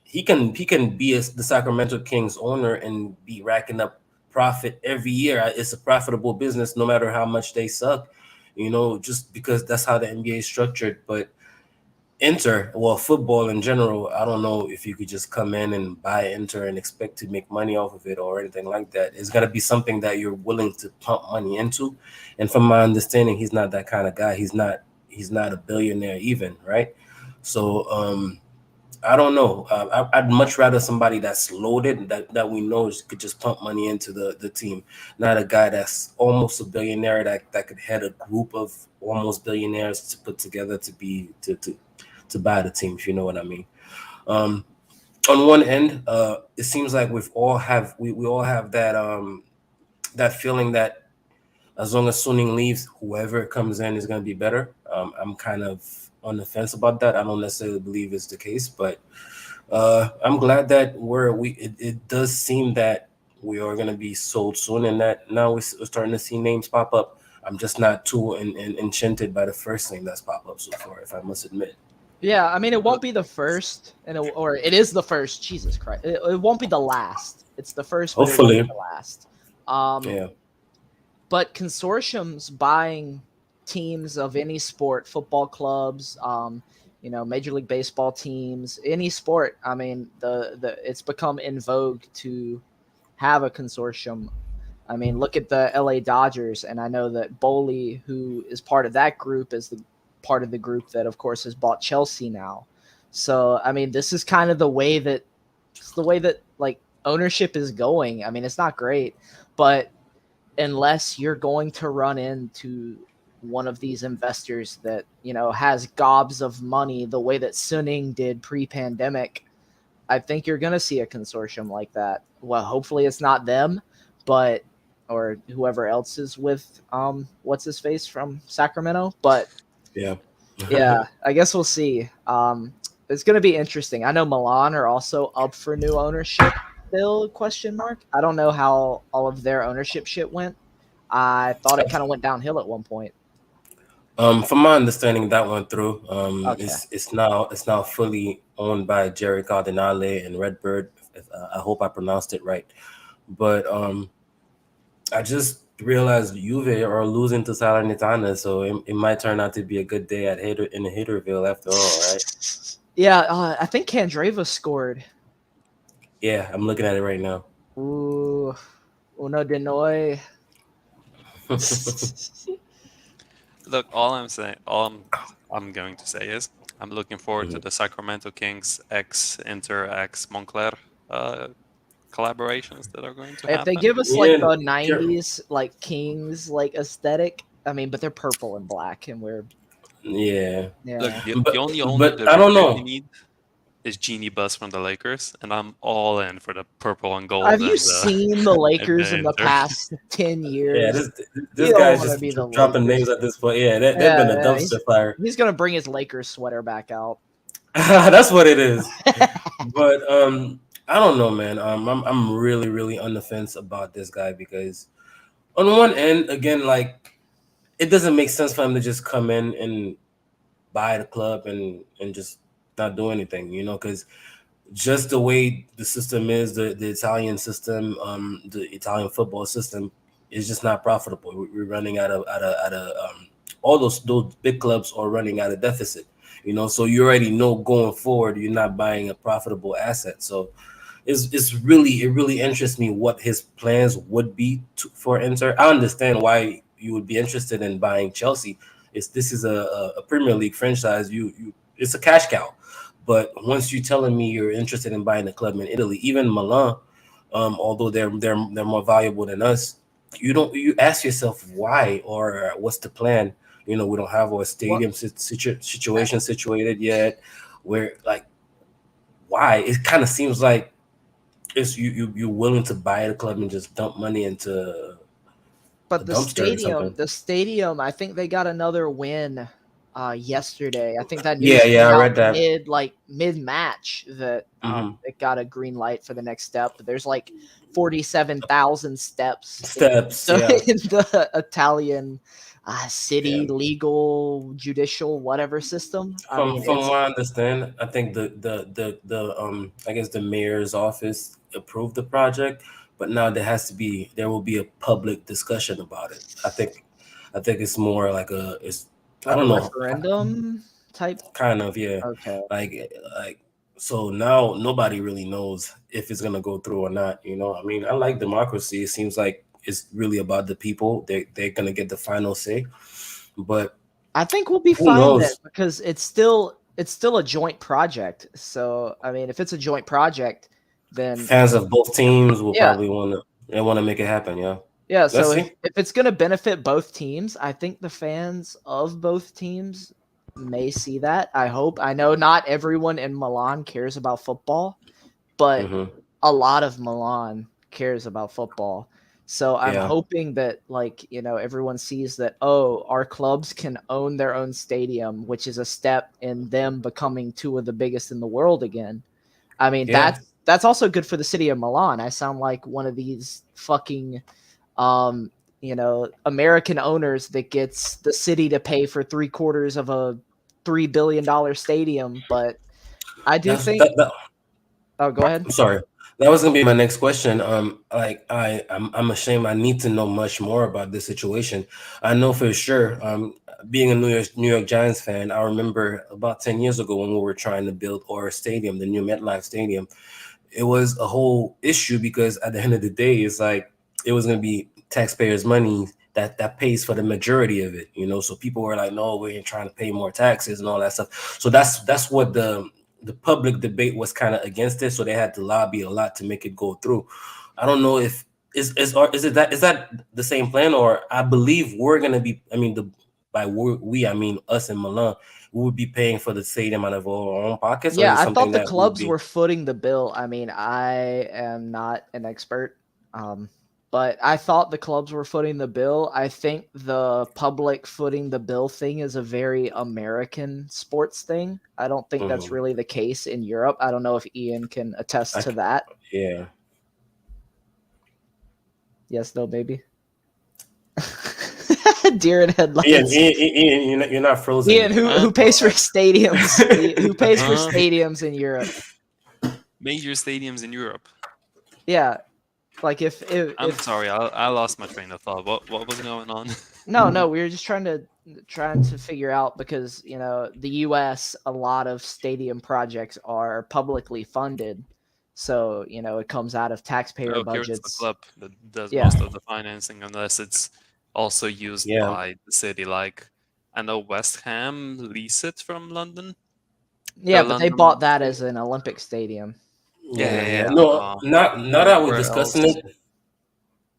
he can be the Sacramento Kings owner and be racking up profit every year. It's a profitable business, no matter how much they suck. Just because that's how the NBA is structured. But football in general, I don't know if you could just come in and buy Inter and expect to make money off of it or anything like that. It's got to be something that you're willing to pump money into. And from my understanding, he's not that kind of guy. He's not a billionaire even, right? So I don't know. I'd much rather somebody that's loaded that we know could just pump money into the team, not a guy that's almost a billionaire that could head a group of almost billionaires to put together to buy the team, if you know what I mean. Um, on one end, it seems like we all have that feeling that as long as Suning leaves, whoever comes in is going to be better. I'm kind of on the fence about that. I don't necessarily believe it's the case, but I'm glad that it does seem that we are going to be sold soon, and that now we're starting to see names pop up. I'm just not too enchanted by the first name that's popped up so far, if I must admit. Yeah, I mean, it won't be the first, or it is the first. Jesus Christ, it won't be the last. It's the first, but it won't be Hopefully, the last. Um, yeah. but consortiums buying teams of any sport, football clubs, Major League Baseball teams, any sport. I mean, the it's become in vogue to have a consortium. I mean, look at the LA Dodgers, and I know that Boley, who is part of that group, is the part of the group that, of course, has bought Chelsea now. So, I mean, this is kind of the way that like ownership is going. I mean, it's not great, but unless you're going to run into one of these investors that has gobs of money, the way that Suning did pre-pandemic, I think you're going to see a consortium like that. Well, hopefully it's not them, but or whoever else is with what's his face from Sacramento. But Yeah. yeah, I guess we'll see. It's going to be interesting. I know Milan are also up for new ownership still, question mark. I don't know how all of their ownership shit went. I thought it kind of went downhill at one point. From my understanding, that went through. Okay. It's now fully owned by Jerry Cardinale and Redbird. I hope I pronounced it right. But I just realized Juve are losing to Salernitana, so it might turn out to be a good day in Haterville after all, right? Yeah, I think Candreva scored. Yeah, I'm looking at it right now. Ooh, uno de noi. look, all I'm saying, I'm going to say is, I'm looking forward to Mhm. the Sacramento Kings X Inter X Montclair uh, collaborations that are going to If they happen. give us like Yeah, the sure. '90s like Kings like aesthetic, I mean, but they're purple and black, and we're Yeah, Look, yeah. the but only owner but that I we don't really know. need is Genie Bus from the Lakers, and I'm all in for the purple and gold Have you and the seen the and Lakers the in the Inter. past 10 Yeah, years? this You don't guy's want to just be the dropping Lakers. names at this point. Yeah, they've been Yeah, a yeah, dumpster fire. he's gonna bring his Lakers sweater back out. That's what it is. But I don't know, man. I'm really really on the fence about this guy because on one end, again, like it doesn't make sense for him to just come in and buy the club and just not do anything, because just the way the system is, the Italian system, the Italian football system is just not profitable. We're running out of all those big clubs are running out of deficit. So you already know going forward you're not buying a profitable asset. So it really interests me what his plans would be for Inter. I understand why you would be interested in buying Chelsea. This is a Premier League franchise. You it's a cash cow. But once you're telling me you're interested in buying a club in Italy, even Milan, although they're more valuable than us, you ask yourself why or what's the plan. We don't have our What? stadium situation situated yet. Where like why? It kind of seems like it's you're willing to buy the club and just dump money into a But dumpster or something. the stadium, I think they got another win yesterday. I think that Yeah, news yeah, came I out read that. mid match that Hmm. it got a green light for the next step. There's like 47,000 steps Steps, so yeah, in the Italian yeah. city legal judicial whatever system. I From mean, from it's what I understand, I think the I guess the mayor's office approved the project, but now there will be a public discussion about it. I think it's more like I like a don't know, referendum type. kind of, yeah, Okay. like so now nobody really knows if it's gonna go through or not. I mean, I like democracy. It seems like it's really about the people. They're gonna get the final say, but I think we'll be who fine then knows? because it's still a joint project. So I mean, if it's a joint project, then Fans of both teams will yeah, probably want to make it happen. Yeah, yeah. let's So see. if it's gonna benefit both teams, I think the fans of both teams may see that. I hope. I know not everyone in Milan cares about football, but Hmm. a lot of Milan cares about football. So I'm Yeah, hoping that everyone sees that our clubs can own their own stadium, which is a step in them becoming two of the biggest in the world again. I mean, yeah. that's also good for the city of Milan. I sound like one of these fucking American owners that gets the city to pay for 3/4 of a $3 billion stadium, but I do That's think. that. Oh, go ahead. I'm sorry. That was gonna be my next question. Like I'm ashamed. I need to know much more about this situation. I know for sure. Being a New York Giants fan, I remember about 10 years ago when we were trying to build our stadium, the new MetLife Stadium. It was a whole issue because at the end of the day, it's like it was going to be taxpayers' money that pays for the majority of it. So people were like, no, we ain't trying to pay more taxes and all that stuff. So that's what the public debate was kind of against it. So they had to lobby a lot to make it go through. I don't know if is that the same plan, or I believe we're gonna be. I mean, by we I mean us in Milan. We would be paying for the stadium out of our own pockets, or is Yeah, it I something thought the that would clubs be? were footing the bill. I mean, I am not an expert, um, but I thought the clubs were footing the bill. I think the public footing the bill thing is a very American sports thing. I don't think that's Mhm. really the case in Europe. I don't know if Ian can attest I, to that. yeah. Yes, no, maybe. Deer in Ian, headlights. Ian, you're not frozen Ian, yet. who pays for stadiums? Who pays for Huh? stadiums in Europe? Major stadiums in Europe. Yeah, like if I'm sorry, I lost my train of thought. What was going on? no, we were just trying to figure out because the U.S. a lot of stadium projects are publicly funded, so it comes out of taxpayer Oh, here it's the budgets. club that does Yeah, most of the financing, unless it's also used Yeah. by the city. Like I know West Ham lease it from London, yeah, the but they London bought that Stadium. as an Olympic stadium. Yeah, Yeah, yeah, yeah. yeah. No, not that we're Where discussing else? it.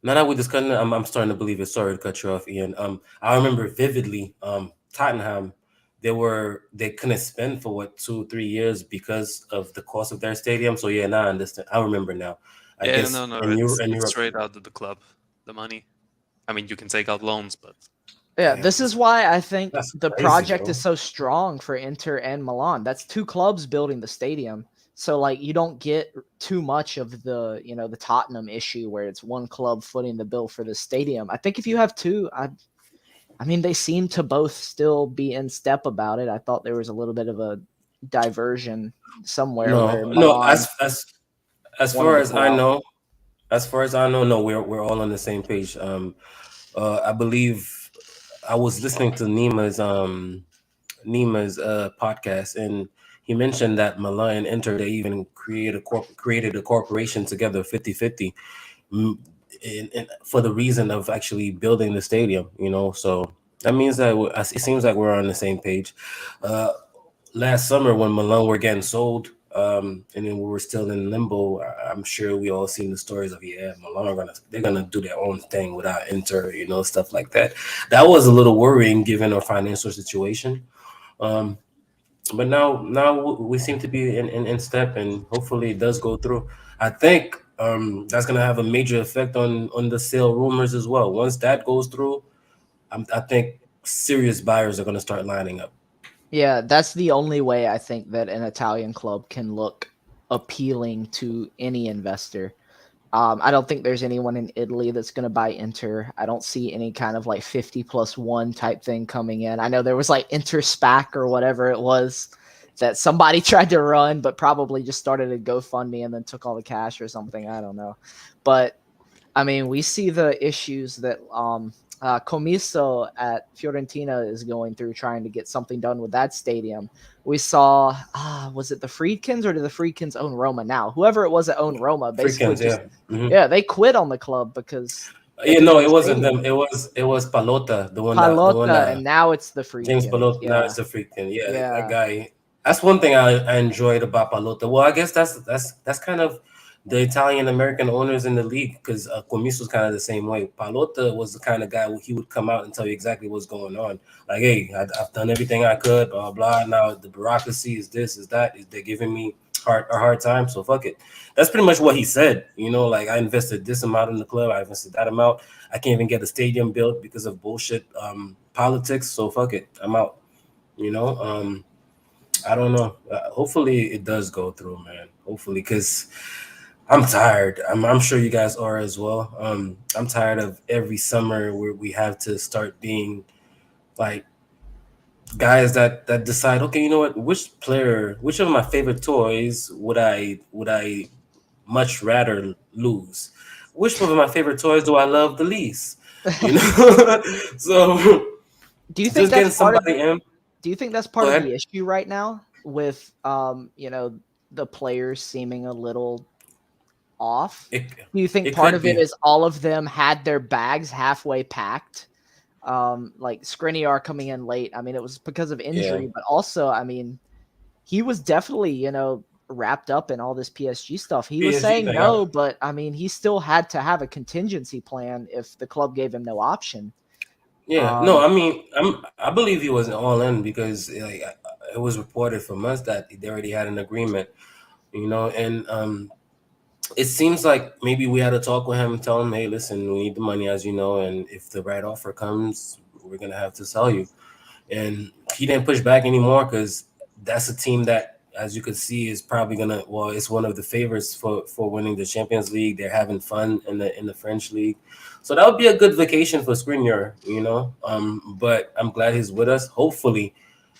Now that we're discussing it, I'm starting to believe it. Sorry to cut you off, Ian. I remember vividly. Tottenham, they couldn't spend for what 2 3 years because of the cost of their stadium. So yeah, now I understand. I remember now. I Yeah, guess no, no, in Europe, it's straight out of the club. The money. I mean, you can take out loans, but Yeah, damn, this is why I think that's the crazy, project is bro. so strong for Inter and Milan. That's two clubs building the stadium. So like you don't get too much of the Tottenham issue where it's one club footing the bill for the stadium. I think if you have two, I mean, they seem to both still be in step about it. I thought there was a little bit of a diversion somewhere where No. Milan As wanted far to as pull I out. know, no, we're all on the same page. I believe I was listening to Nima's podcast, and he mentioned that Milan and Inter they even created a corporation together, 50-50, mm, for the reason of actually building the stadium. So that means that it seems like we're on the same page. Uh, Last summer when Malone were getting sold, and then we were still in limbo. I'm sure we all seen the stories of Malone they're gonna do their own thing without Inter, stuff like that. That was a little worrying given our financial situation. Um, but now we seem to be in step, and hopefully it does go through. I think that's gonna have a major effect on the sale rumors as well. Once that goes through, I think serious buyers are gonna start lining up. Yeah, that's the only way I think that an Italian club can look appealing to any investor. I don't think there's anyone in Italy that's going to buy Inter. I don't see any kind of like 50 plus one type thing coming in. I know there was like Inter SPAC or whatever it was that somebody tried to run, but probably just started a GoFundMe and then took all the cash or something. I don't know. But I mean, we see the issues that Comiso at Fiorentina is going through trying to get something done with that stadium. We saw, was it the Friedkins or did the Friedkins own Roma now? Whoever it was that owned Roma basically Freakins, just, yeah. Hmm. yeah, they quit on the club because they Yeah, couldn't no, get it a wasn't them. stadium. It was Palota, the one Palota, that and now it's the James Friedkins. Palota. Now Yeah, it's a freaking, yeah, that yeah. guy. That's one thing I enjoyed about Palota. Well, I guess that's kind of the Italian American owners in the league because Comiso's kind of the same way. Palota was the kind of guy where he would come out and tell you exactly what's going on. Like, hey, I've done everything I could, blah blah. Now the bureaucracy is this, is that. They're giving me a hard time, so fuck it. That's pretty much what he said. Like I invested this amount in the club, I invested that amount. I can't even get a stadium built because of bullshit politics. So fuck it, I'm out. You know, I don't know. Hopefully it does go through, man. Hopefully, because I'm tired. I'm sure you guys are as well. I'm tired of every summer where we have to start being like guys that decide, okay, you know what, which of my favorite toys would I much rather lose? Which one of my favorite toys do I love the least? You know, so Do you think just that's getting part of somebody in. do you think that's Go part of ahead. the issue right now with the players seeming a little off? It Do you think it part could of it be. is all of them had their bags halfway packed? Like Skriniar coming in late. I mean, it was because of Yeah. injury, but also, I mean, he was definitely, wrapped up in all this PSG stuff. He was PSG saying thing. no, but I mean, he still had to have a contingency plan if the club gave him no option. Yeah. No, Um, I mean, I believe he was all in because like it was reported for months that they already had an agreement. And it seems like maybe we had to talk with him and tell him, hey, listen, we need the money, as you know, and if the right offer comes, we're gonna have to sell you. And he didn't push back anymore because that's a team that, as you could see, is probably gonna. Well, it's one of the favorites for winning the Champions League. They're having fun in the French league, so that would be a good vacation for Skriniar. But I'm glad he's with us. Hopefully,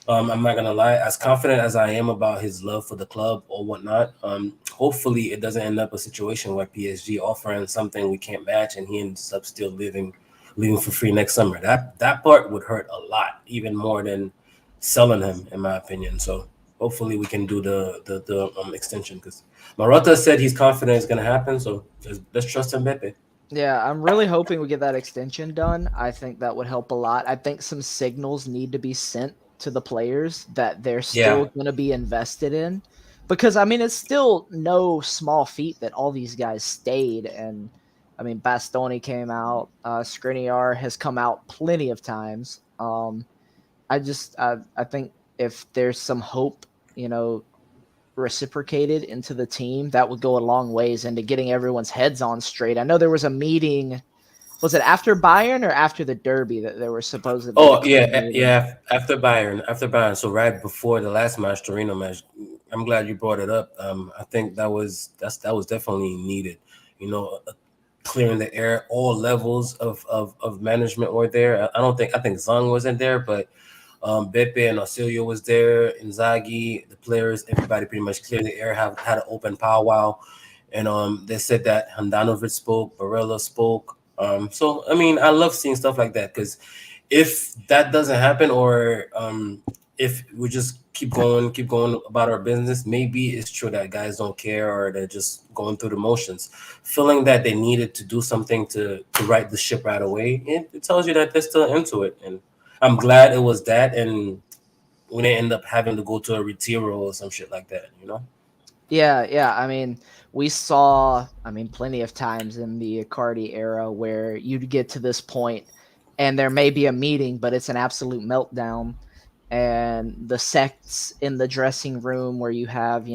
I'm not gonna lie, as confident as I am about his love for the club or whatnot, hopefully it doesn't end up a situation where PSG offering something we can't match and he ends up still leaving for free next summer. That part would hurt a lot, even more than selling him, in my opinion. So hopefully we can do the extension because Marotta said he's confident it's gonna happen. So let's trust Mbappe. yeah, I'm really hoping we get that extension done. I think that would help a lot. I think some signals need to be sent to the players that they're Yeah, still going to be invested in because I mean it's still no small feat that all these guys stayed and I mean Bastoni came out, Skriniar has come out plenty of times. I think if there's some hope, you know, reciprocated into the team, that would go a long ways into getting everyone's heads on straight. I know there was a meeting. Was it after Bayern or after the Derby that there was supposedly a Oh club yeah, meeting? yeah. After Bayern. So right before the last match, Torino match. I'm glad you brought it up. I think that was definitely needed. You know, clearing the air. All levels of management were there. I think Zung wasn't there, but Beppe and Ausilio was there. Inzaghi, the players, everybody pretty much cleared the air. Have had an open powwow, and they said that Handanovic spoke, Barella spoke. So I mean, I love seeing stuff like that because if that doesn't happen, or if we just keep going about our business, maybe it's true that guys don't care or they're just going through the motions, feeling that they needed to do something to right the ship right away. It tells you that they're still into it, and I'm glad it was that, and we didn't end up having to go to a retiro or some shit like that, you know? Yeah, yeah. I mean, we saw, I mean, plenty of times in the Icardi era where you'd get to this point and there may be a meeting, but it's an absolute meltdown. And the sects in the dressing room where you have,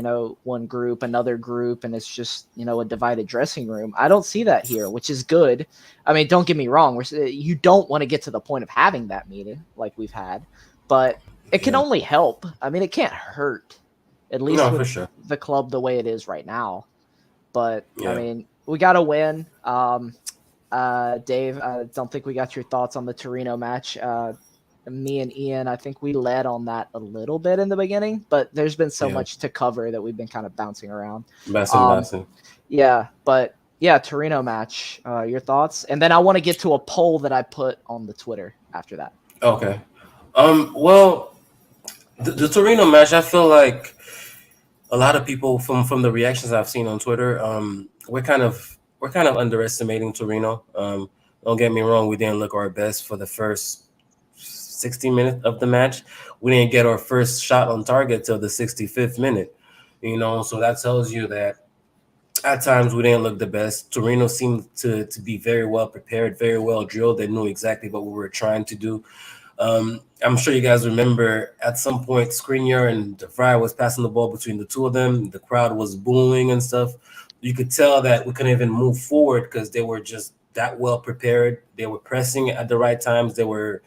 one group, another group, and it's just, a divided dressing room. I don't see that here, which is good. I mean, don't get me wrong. You don't want to get to the point of having that meeting like we've had, but it can Yeah. only help. I mean, it can't hurt, at least No, with for sure. the club the way it is right now. But I Yeah. mean, we got to win. Dave, I don't think we got your thoughts on the Torino match. Me and Ian, I think we led on that a little bit in the beginning, but there's been so Yeah. much to cover that we've been kind of bouncing around. Bassin, Um, Bassin. yeah, but yeah, Torino match. Your thoughts, and then I want to get to a poll that I put on the Twitter after that. Okay. Well, the Torino match, I feel like a lot of people from the reactions I've seen on Twitter, we're kind of underestimating Torino. Don't get me wrong, we didn't look our best for the first 60 minutes of the match. We didn't get our first shot on target till the 65th minute. So that tells you that at times we didn't look the best. Torino seemed to be very well prepared, very well drilled. They knew exactly what we were trying to do. I'm sure you guys remember at some point Skriniar and De Vrij was passing the ball between the two of them. The crowd was booing and stuff. You could tell that we couldn't even move forward because they were just that well prepared. They were pressing at the right times. They were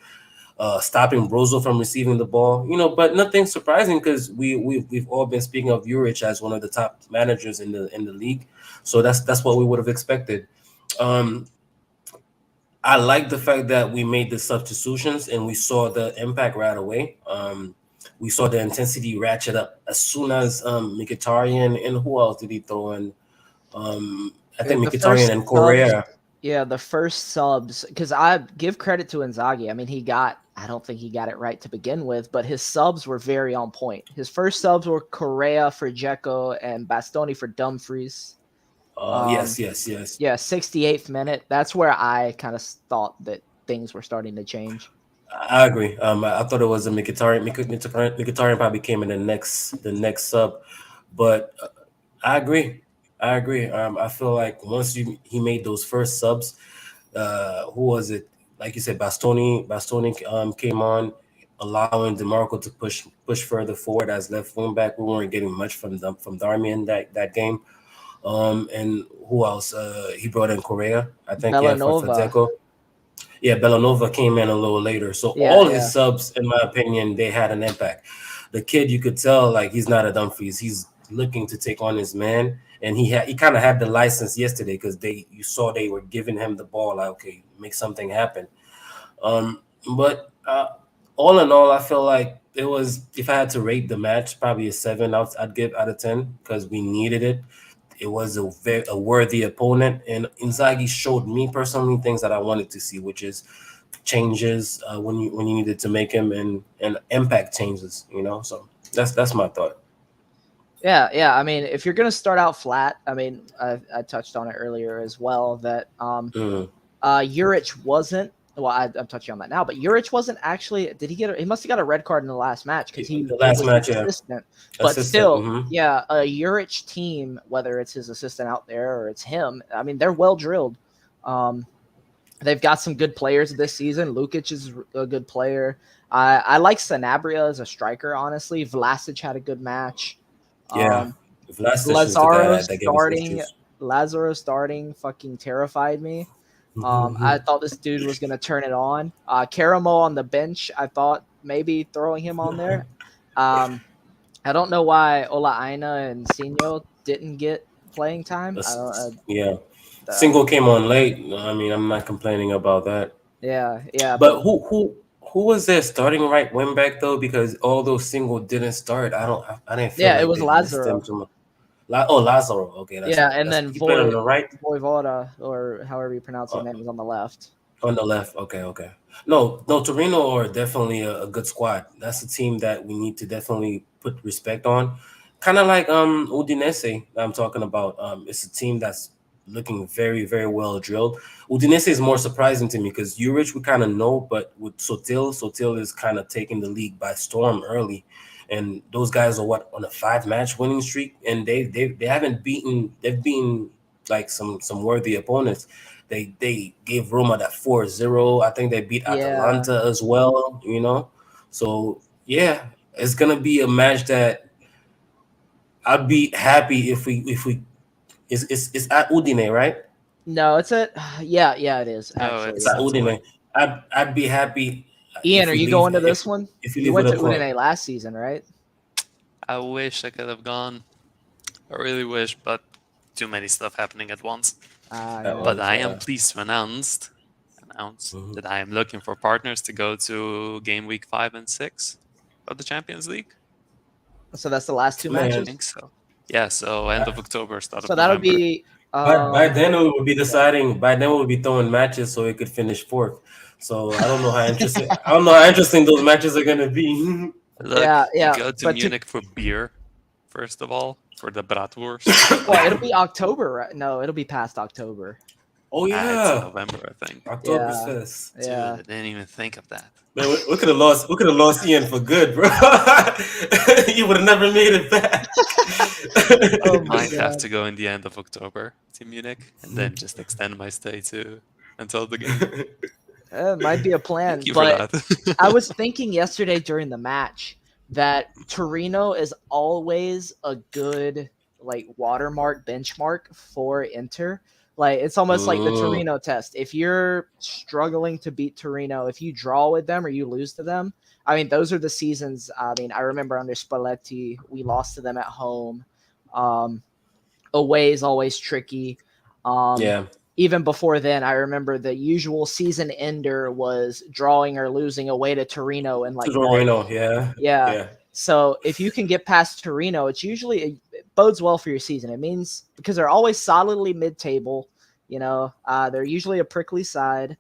stopping Brozo from receiving the ball. But nothing surprising because we've all been speaking of Juric as one of the top managers in the league. So that's what we would have expected. Um, I like the fact that we made the substitutions and we saw the impact right away. We saw the intensity ratchet up as soon as Mkhitaryan, and who else did he throw in? I think The Mkhitaryan first and subs, Correa. yeah, the first subs, because I give credit to Inzaghi. I mean, I don't think he got it right to begin with, but his subs were very on point. His first subs were Correa for Dzeko and Bastoni for Dumfries. Yes, Um, yes, yes. yeah, 68th minute. That's where I kind of thought that things were starting to change. I agree. I thought it was a Mkhitaryan. Mkhitaryan probably came in the next sub, but I agree. I agree. I feel like once he made those first subs, who was it? Like you said, Bastoni came on, allowing DeMarco to push further forward as left wing back. We weren't getting much from Darmian that game. And who else? He brought in Correa, I think, yeah, for Bellanova. Deco. Yeah, Bellanova came in a little later. So Yeah, all his yeah. subs, in my opinion, they had an impact. The kid, you could tell, like he's not a Dumfries. He's looking to take on his man, and he kind of had the license yesterday because you saw they were giving him the ball. Like, okay, make something happen. But all in all, I feel like it was. If I had to rate the match, probably a 7. I'd give out of 10 because we needed it. It was a worthy opponent, and Inzaghi showed me personally things that I wanted to see, which is changes when you needed to make him, and impact changes. So that's my thought. Yeah, yeah. I mean, if you're gonna start out flat, I mean, I touched on it earlier as well that Mm. Juric wasn't. Well, I'm touching on that now, but Juric wasn't actually. Did he get? He must have got a red card in the last match because The it last was the match, yeah, assistant. But assistant. still, yeah, a Juric team, whether it's his assistant out there or it's him, I mean, they're well drilled. Um, they've got some good players this season. Lukic is a good player. I like Sanabria as a striker. Honestly, Vlasic had a good match. Yeah, Um, Vlasic is the guy Lazaro that gave us starting, issues. fucking terrified me. I thought this dude was gonna turn it on. Karamo on the bench, I thought maybe throwing him on there. Um, I don't know why Ola Aina and Sinyo didn't get playing time. I don't. Yeah. Single came on late. I mean, I'm not complaining about that. Yeah, yeah, But but who was their starting right wing back though? Because although Single didn't start, I didn't feel yeah, it like was they missed him Lazaro. too much. Oh, Lazaro. Okay, that's Yeah, right. and That's then he played on the right. Voivoda, or however you pronounce his Uh, name, was on the left. On the left, okay, okay. No, Torino are definitely a good squad. That's a team that we need to definitely put respect on. Kind of like Udinese that I'm talking about. It's a team that's looking very, very well drilled. Udinese is more surprising to me because Juric we kind of know, but with Sotil is kind of taking the league by storm early, and those guys are what on a 5 match winning streak, and they haven't beaten they've beaten like some worthy opponents. They gave Roma that 4-0. I think they beat Yeah. Atalanta as well, you know. So yeah, it's gonna be a match that I'd be happy if we it's at Udine, right? No, it's a yeah, yeah, it is No, actually. It's it's at Yeah. it's away. Udine. I'd be happy Ian, if are we you leave going to this one? if we You leave went with a to point. Udine last season, right? I wish I could have gone. I really wish, but too many stuff happening at once. That Yeah. But was I am pleased to announce mhm. that I am looking for partners to go to game week 5 and 6 of the Champions League. So that's the last two I Man. matches. think so. Yeah, so end of October, start of So that'll November. be By um then we would be yeah. deciding. By then we would be throwing matches so it could finish fourth. So I don't know how interesting. I don't know how interesting those matches are gonna be. Look, Yeah, we yeah. go to But to Munich for beer, first of all, for the bratwurst. well, it'll be October, right? No, it'll be past October. Oh It's in yeah, November, I think. Yeah. Oktoberfest. Dude, Yeah. I didn't even think of that. Man, we could have lost. We could have lost Ian for good, bro. You would have never made it back. I Oh my might have god. to go in the end of October to Munich and then just extend my stay to until the game. It might be a plan, Thank you for but I that. was thinking yesterday during the match that Torino is always a good like watermark benchmark for Inter. Like it's almost like the Mm, Torino test. If you're struggling to beat Torino, if you draw with them or you lose to them, I mean those are the seasons. I mean I remember under Spalletti we lost to them at home. Um, Away is always tricky. Um, yeah, Even before then, I remember the usual season ender was drawing or losing away to Torino in to like Torino. March. Yeah, Yeah. yeah, So if you can get past Torino, it's usually it bodes well for your season. It means because they're always solidly mid-table. They're usually a prickly side.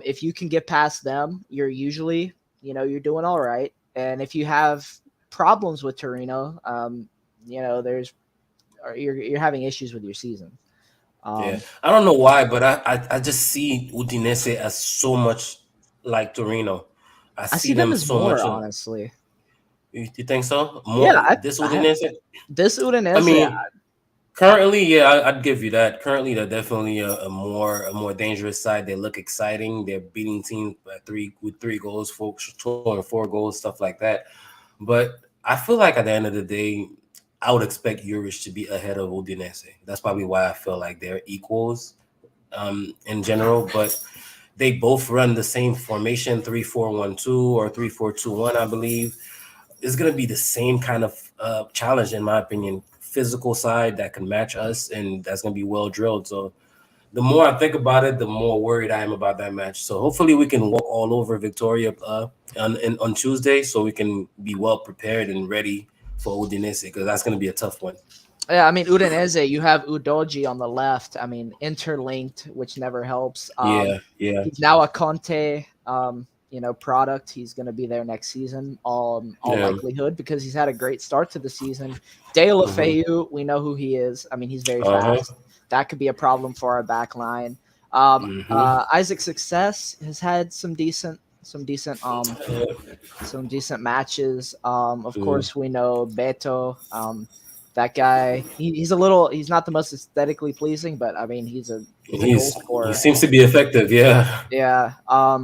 If you can get past them, you're usually you're doing all right. And if you have problems with Torino, there's or you're having issues with your season. yeah. Um, I don't know why, but I just see Udinese as so much like Torino. I I see see them them as so more much. honestly. You think so? Yeah, More this Udinese? this I Udinese. mean, currently, yeah, I'd give you that. Currently, they're definitely a more dangerous side. They look exciting. They're beating teams by three goals, scoring 4 goals, stuff like that. But I feel like at the end of the day, I would expect Juric to be ahead of Udinese. That's probably why I feel like they're equals in general. But they both run the same formation 3-4-1-2 or 3-4-2-1, I believe. It's going to be the same kind of challenge, in my opinion. Physical side that can match us, and that's going to be well drilled. So the more I think about it, the more worried I am about that match. So hopefully we can walk all over Victoria on Tuesday, so we can be well prepared and ready for Udinese because that's going to be a tough one. Yeah, I mean Udinese. You have Udoji on the left. I mean interlinked, which never helps. Yeah, yeah, He's now a Conte, product. He's going to be there next season, all yeah. likelihood, because he's had a great start to the season. De Mm-hmm. Lefeu, we know who he is. I mean, he's very Uh huh. fast. That could be a problem for our back line. Mm-hmm. Isaac Success has had some decent matches. Of Mm. course, we know Beto. That guy, he's not the most aesthetically pleasing, but I mean, he's a goal He scorer. seems to be effective. Yeah. Yeah.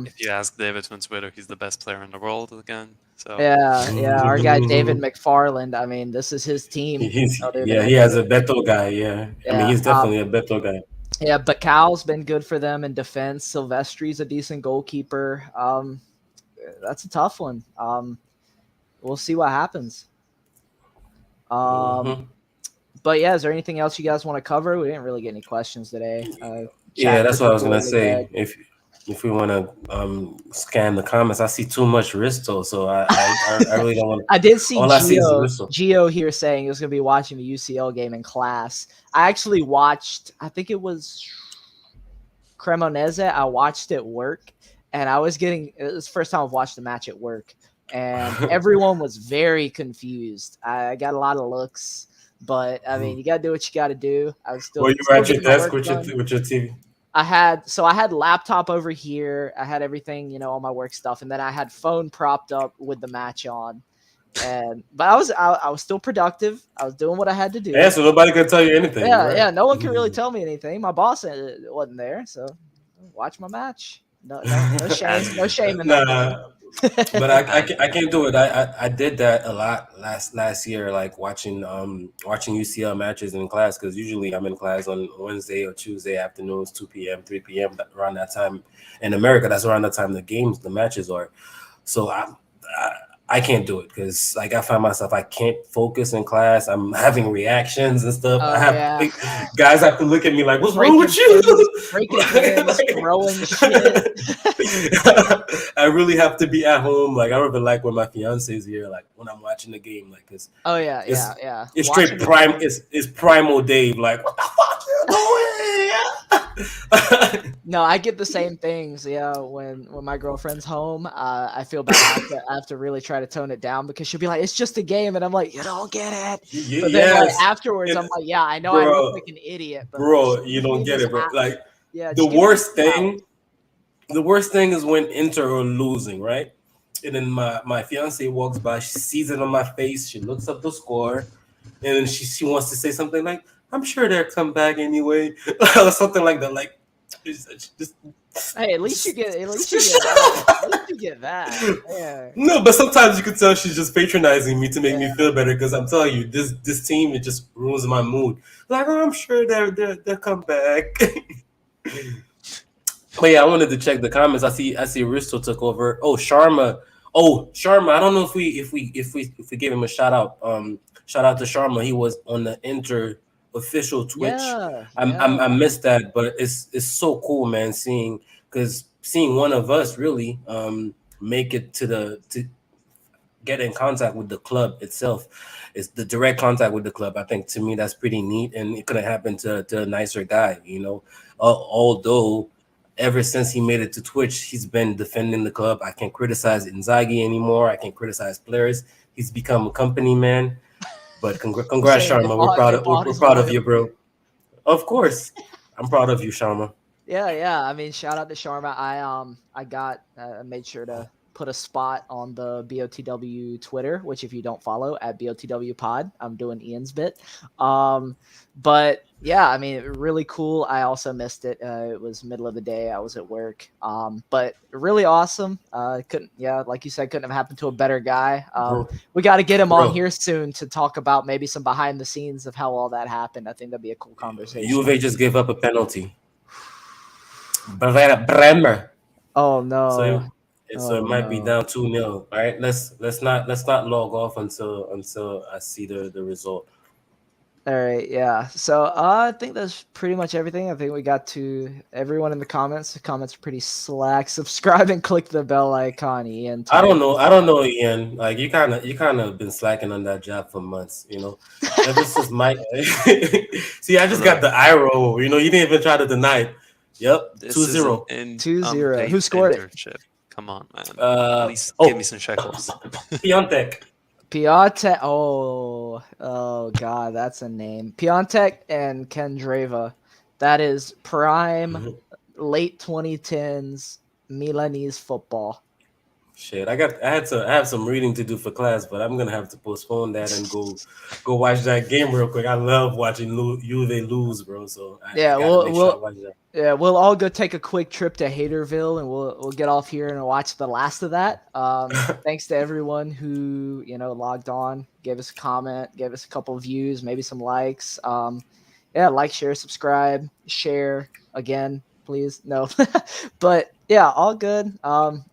If you ask David on Twitter, he's the best player in the world again. So Yeah, yeah. Our guy David McFarland. I mean, this is his team, other than He has anything. a Beto guy. Yeah, I mean Yeah. he's definitely a Beto guy. Yeah. Bacal's been good for them in defense. Silvestri's a decent goalkeeper. That's a tough one. We'll see what happens. Um, Mm-hmm. But yeah, is there anything else you guys want to cover? We didn't really get any questions today. Yeah, Chat that's what I was gonna predictably say. dead. If we want to scan the comments, I see too much Risto, so I really don't want. I did see All I see is the Geo Risto. Geo here saying he was going to be watching the UCL game in class. I actually watched. I think it was Cremonese. I watched at work, and I was getting. It was the first time I've watched a match at work, and everyone was very confused. I got a lot of looks, but I mean, you got to do what you got to do. I was Well, still you were still at your getting my desk work done. with your TV. I had laptop over here. I had everything, all my work stuff, and then I had phone propped up with the match on. But I was still productive. I was doing what I had to Yeah, do. so nobody can tell you anything. Yeah, You're yeah. right. No one can really tell me anything. My boss wasn't there, so watch my match. No shame, As no you shame should. in that game. Nah, but I As can't, you I can't should. do it. I did that a lot last year, like watching UCL matches in class because usually I'm in class on Wednesday or Tuesday afternoons, 2 p.m., 3 p.m. around that time. In America, that's around the time the matches are. So I, I can't do it because like I find myself I can't focus in class. I'm having reactions and stuff. I Oh have yeah, guys have to look at me like, "What's wrong with breaking you?" things, breaking things, throwing shit. I really have to be at home. Like I don't even like when my fiance is here. Like when I'm watching the game, like because Oh yeah, it's yeah, yeah. it's straight Watching the prime. game. It's primal Dave. Like what the fuck you doing? No, I get the same things. Yeah, when my girlfriend's home, I feel bad. I have to really try to tone it down because she'll be like, "It's just a game," and I'm like, "You don't get it." But then like Yes, afterwards, and, I'm like, "Yeah, I know I look bro, like an idiot, but like, just bro, you give me don't get this it, bro. Like yeah, the just give me these worst 2 hours." thing the worst thing is when Inter are losing, right? And then my fiance walks by, she sees it on my face, she looks up the score, and then she wants to say something like, "I'm sure they'll come back anyway," or something like that. Like, just Hey, just, at least you just get shut that. At least up. you get that. Yeah, No, but sometimes you could tell she's just patronizing me to make me yeah. feel better because I'm telling you, this team it just ruins my mood. Like, oh, I'm sure they'll come back. But yeah, I wanted to check the comments. I see Risto took over. Oh, Sharma. Oh, Sharma. I don't know if we gave him a shout out. Shout out to Sharma. He was on the Inter official Twitch. Yeah, I yeah. missed that, but it's so cool, man. Seeing one of us really make it to get in contact with the club itself. It's the direct contact with the club. I think to me that's pretty neat, and it couldn't happen to a nicer guy, you know. Although ever since he made it to Twitch, he's been defending the club. I can't criticize Inzaghi anymore. I can't criticize players. He's become a company man. But You're congrats, saying Sharma. they bought We're his proud of you, bro. loyalty. Of course, I'm proud of you, Sharma. Yeah, yeah. I mean, shout out to Sharma. I made sure to put a spot on the BOTW Twitter, which if you don't follow at BOTW Pod, I'm doing Ian's bit. Um, but yeah, I mean, really cool. I also missed it. It was middle of the day. I was at work. But really awesome. Couldn't, yeah, like you said, couldn't have happened to a better guy. Bro, We got to get him on bro, here soon to talk about maybe some behind the scenes of how all that happened. I think that'd be a cool conversation. Juve just gave up a penalty. Bremer. Oh So no. it Oh might be no. down 2-0. All right, let's not log off until I see the result. All right, yeah. So I think that's pretty much everything. I think we got to everyone in the comments. The comments are pretty slack. Subscribe and click the bell icon, Ian type. I don't know, Ian. Like you kind of been slacking on that job for months. You know, ever since Mike. See, I just got Bro, the eye roll. You know, you didn't even try to deny it. Yep, this two is an zero. 2-0. unpaid Who scored it? internship. Come on, man. At Uh least give me oh, some shekels. Piontek. Piontek. Oh God, that's a name. Piontek and Kendreva. That is prime Mhm. late 2010s Milanese football. Shit, I have some reading to do for class, but I'm gonna have to postpone that and go watch that game real quick. I love watching Juve lose, bro. So I Yeah, gotta we'll make sure I we'll watch that. yeah, we'll all go take a quick trip to Haterville, and we'll get off here and watch the last of that. Thanks to everyone who logged on, gave us a comment, gave us a couple of views, maybe some likes. Yeah, like, share, subscribe, share again. please. No. But yeah, all good.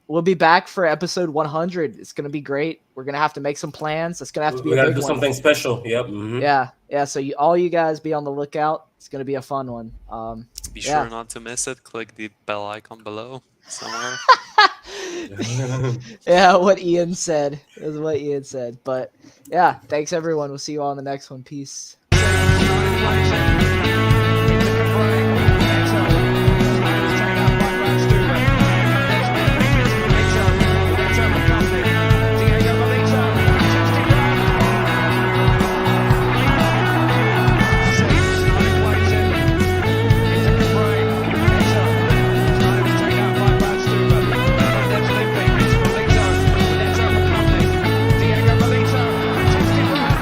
We'll be back for episode 100. It's gonna be great. We're gonna have to make some plans. It's gonna have to be We a got to big do one. something special. Yep. Mm-hmm. Yeah. So all you guys be on the lookout. It's gonna be a fun one. Be Yeah. sure not to miss it. Click the bell icon below somewhere. Yeah, what Ian said is what Ian said. But yeah, thanks everyone. We'll see you all in the next one. Peace.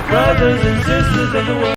Brothers and sisters of the world.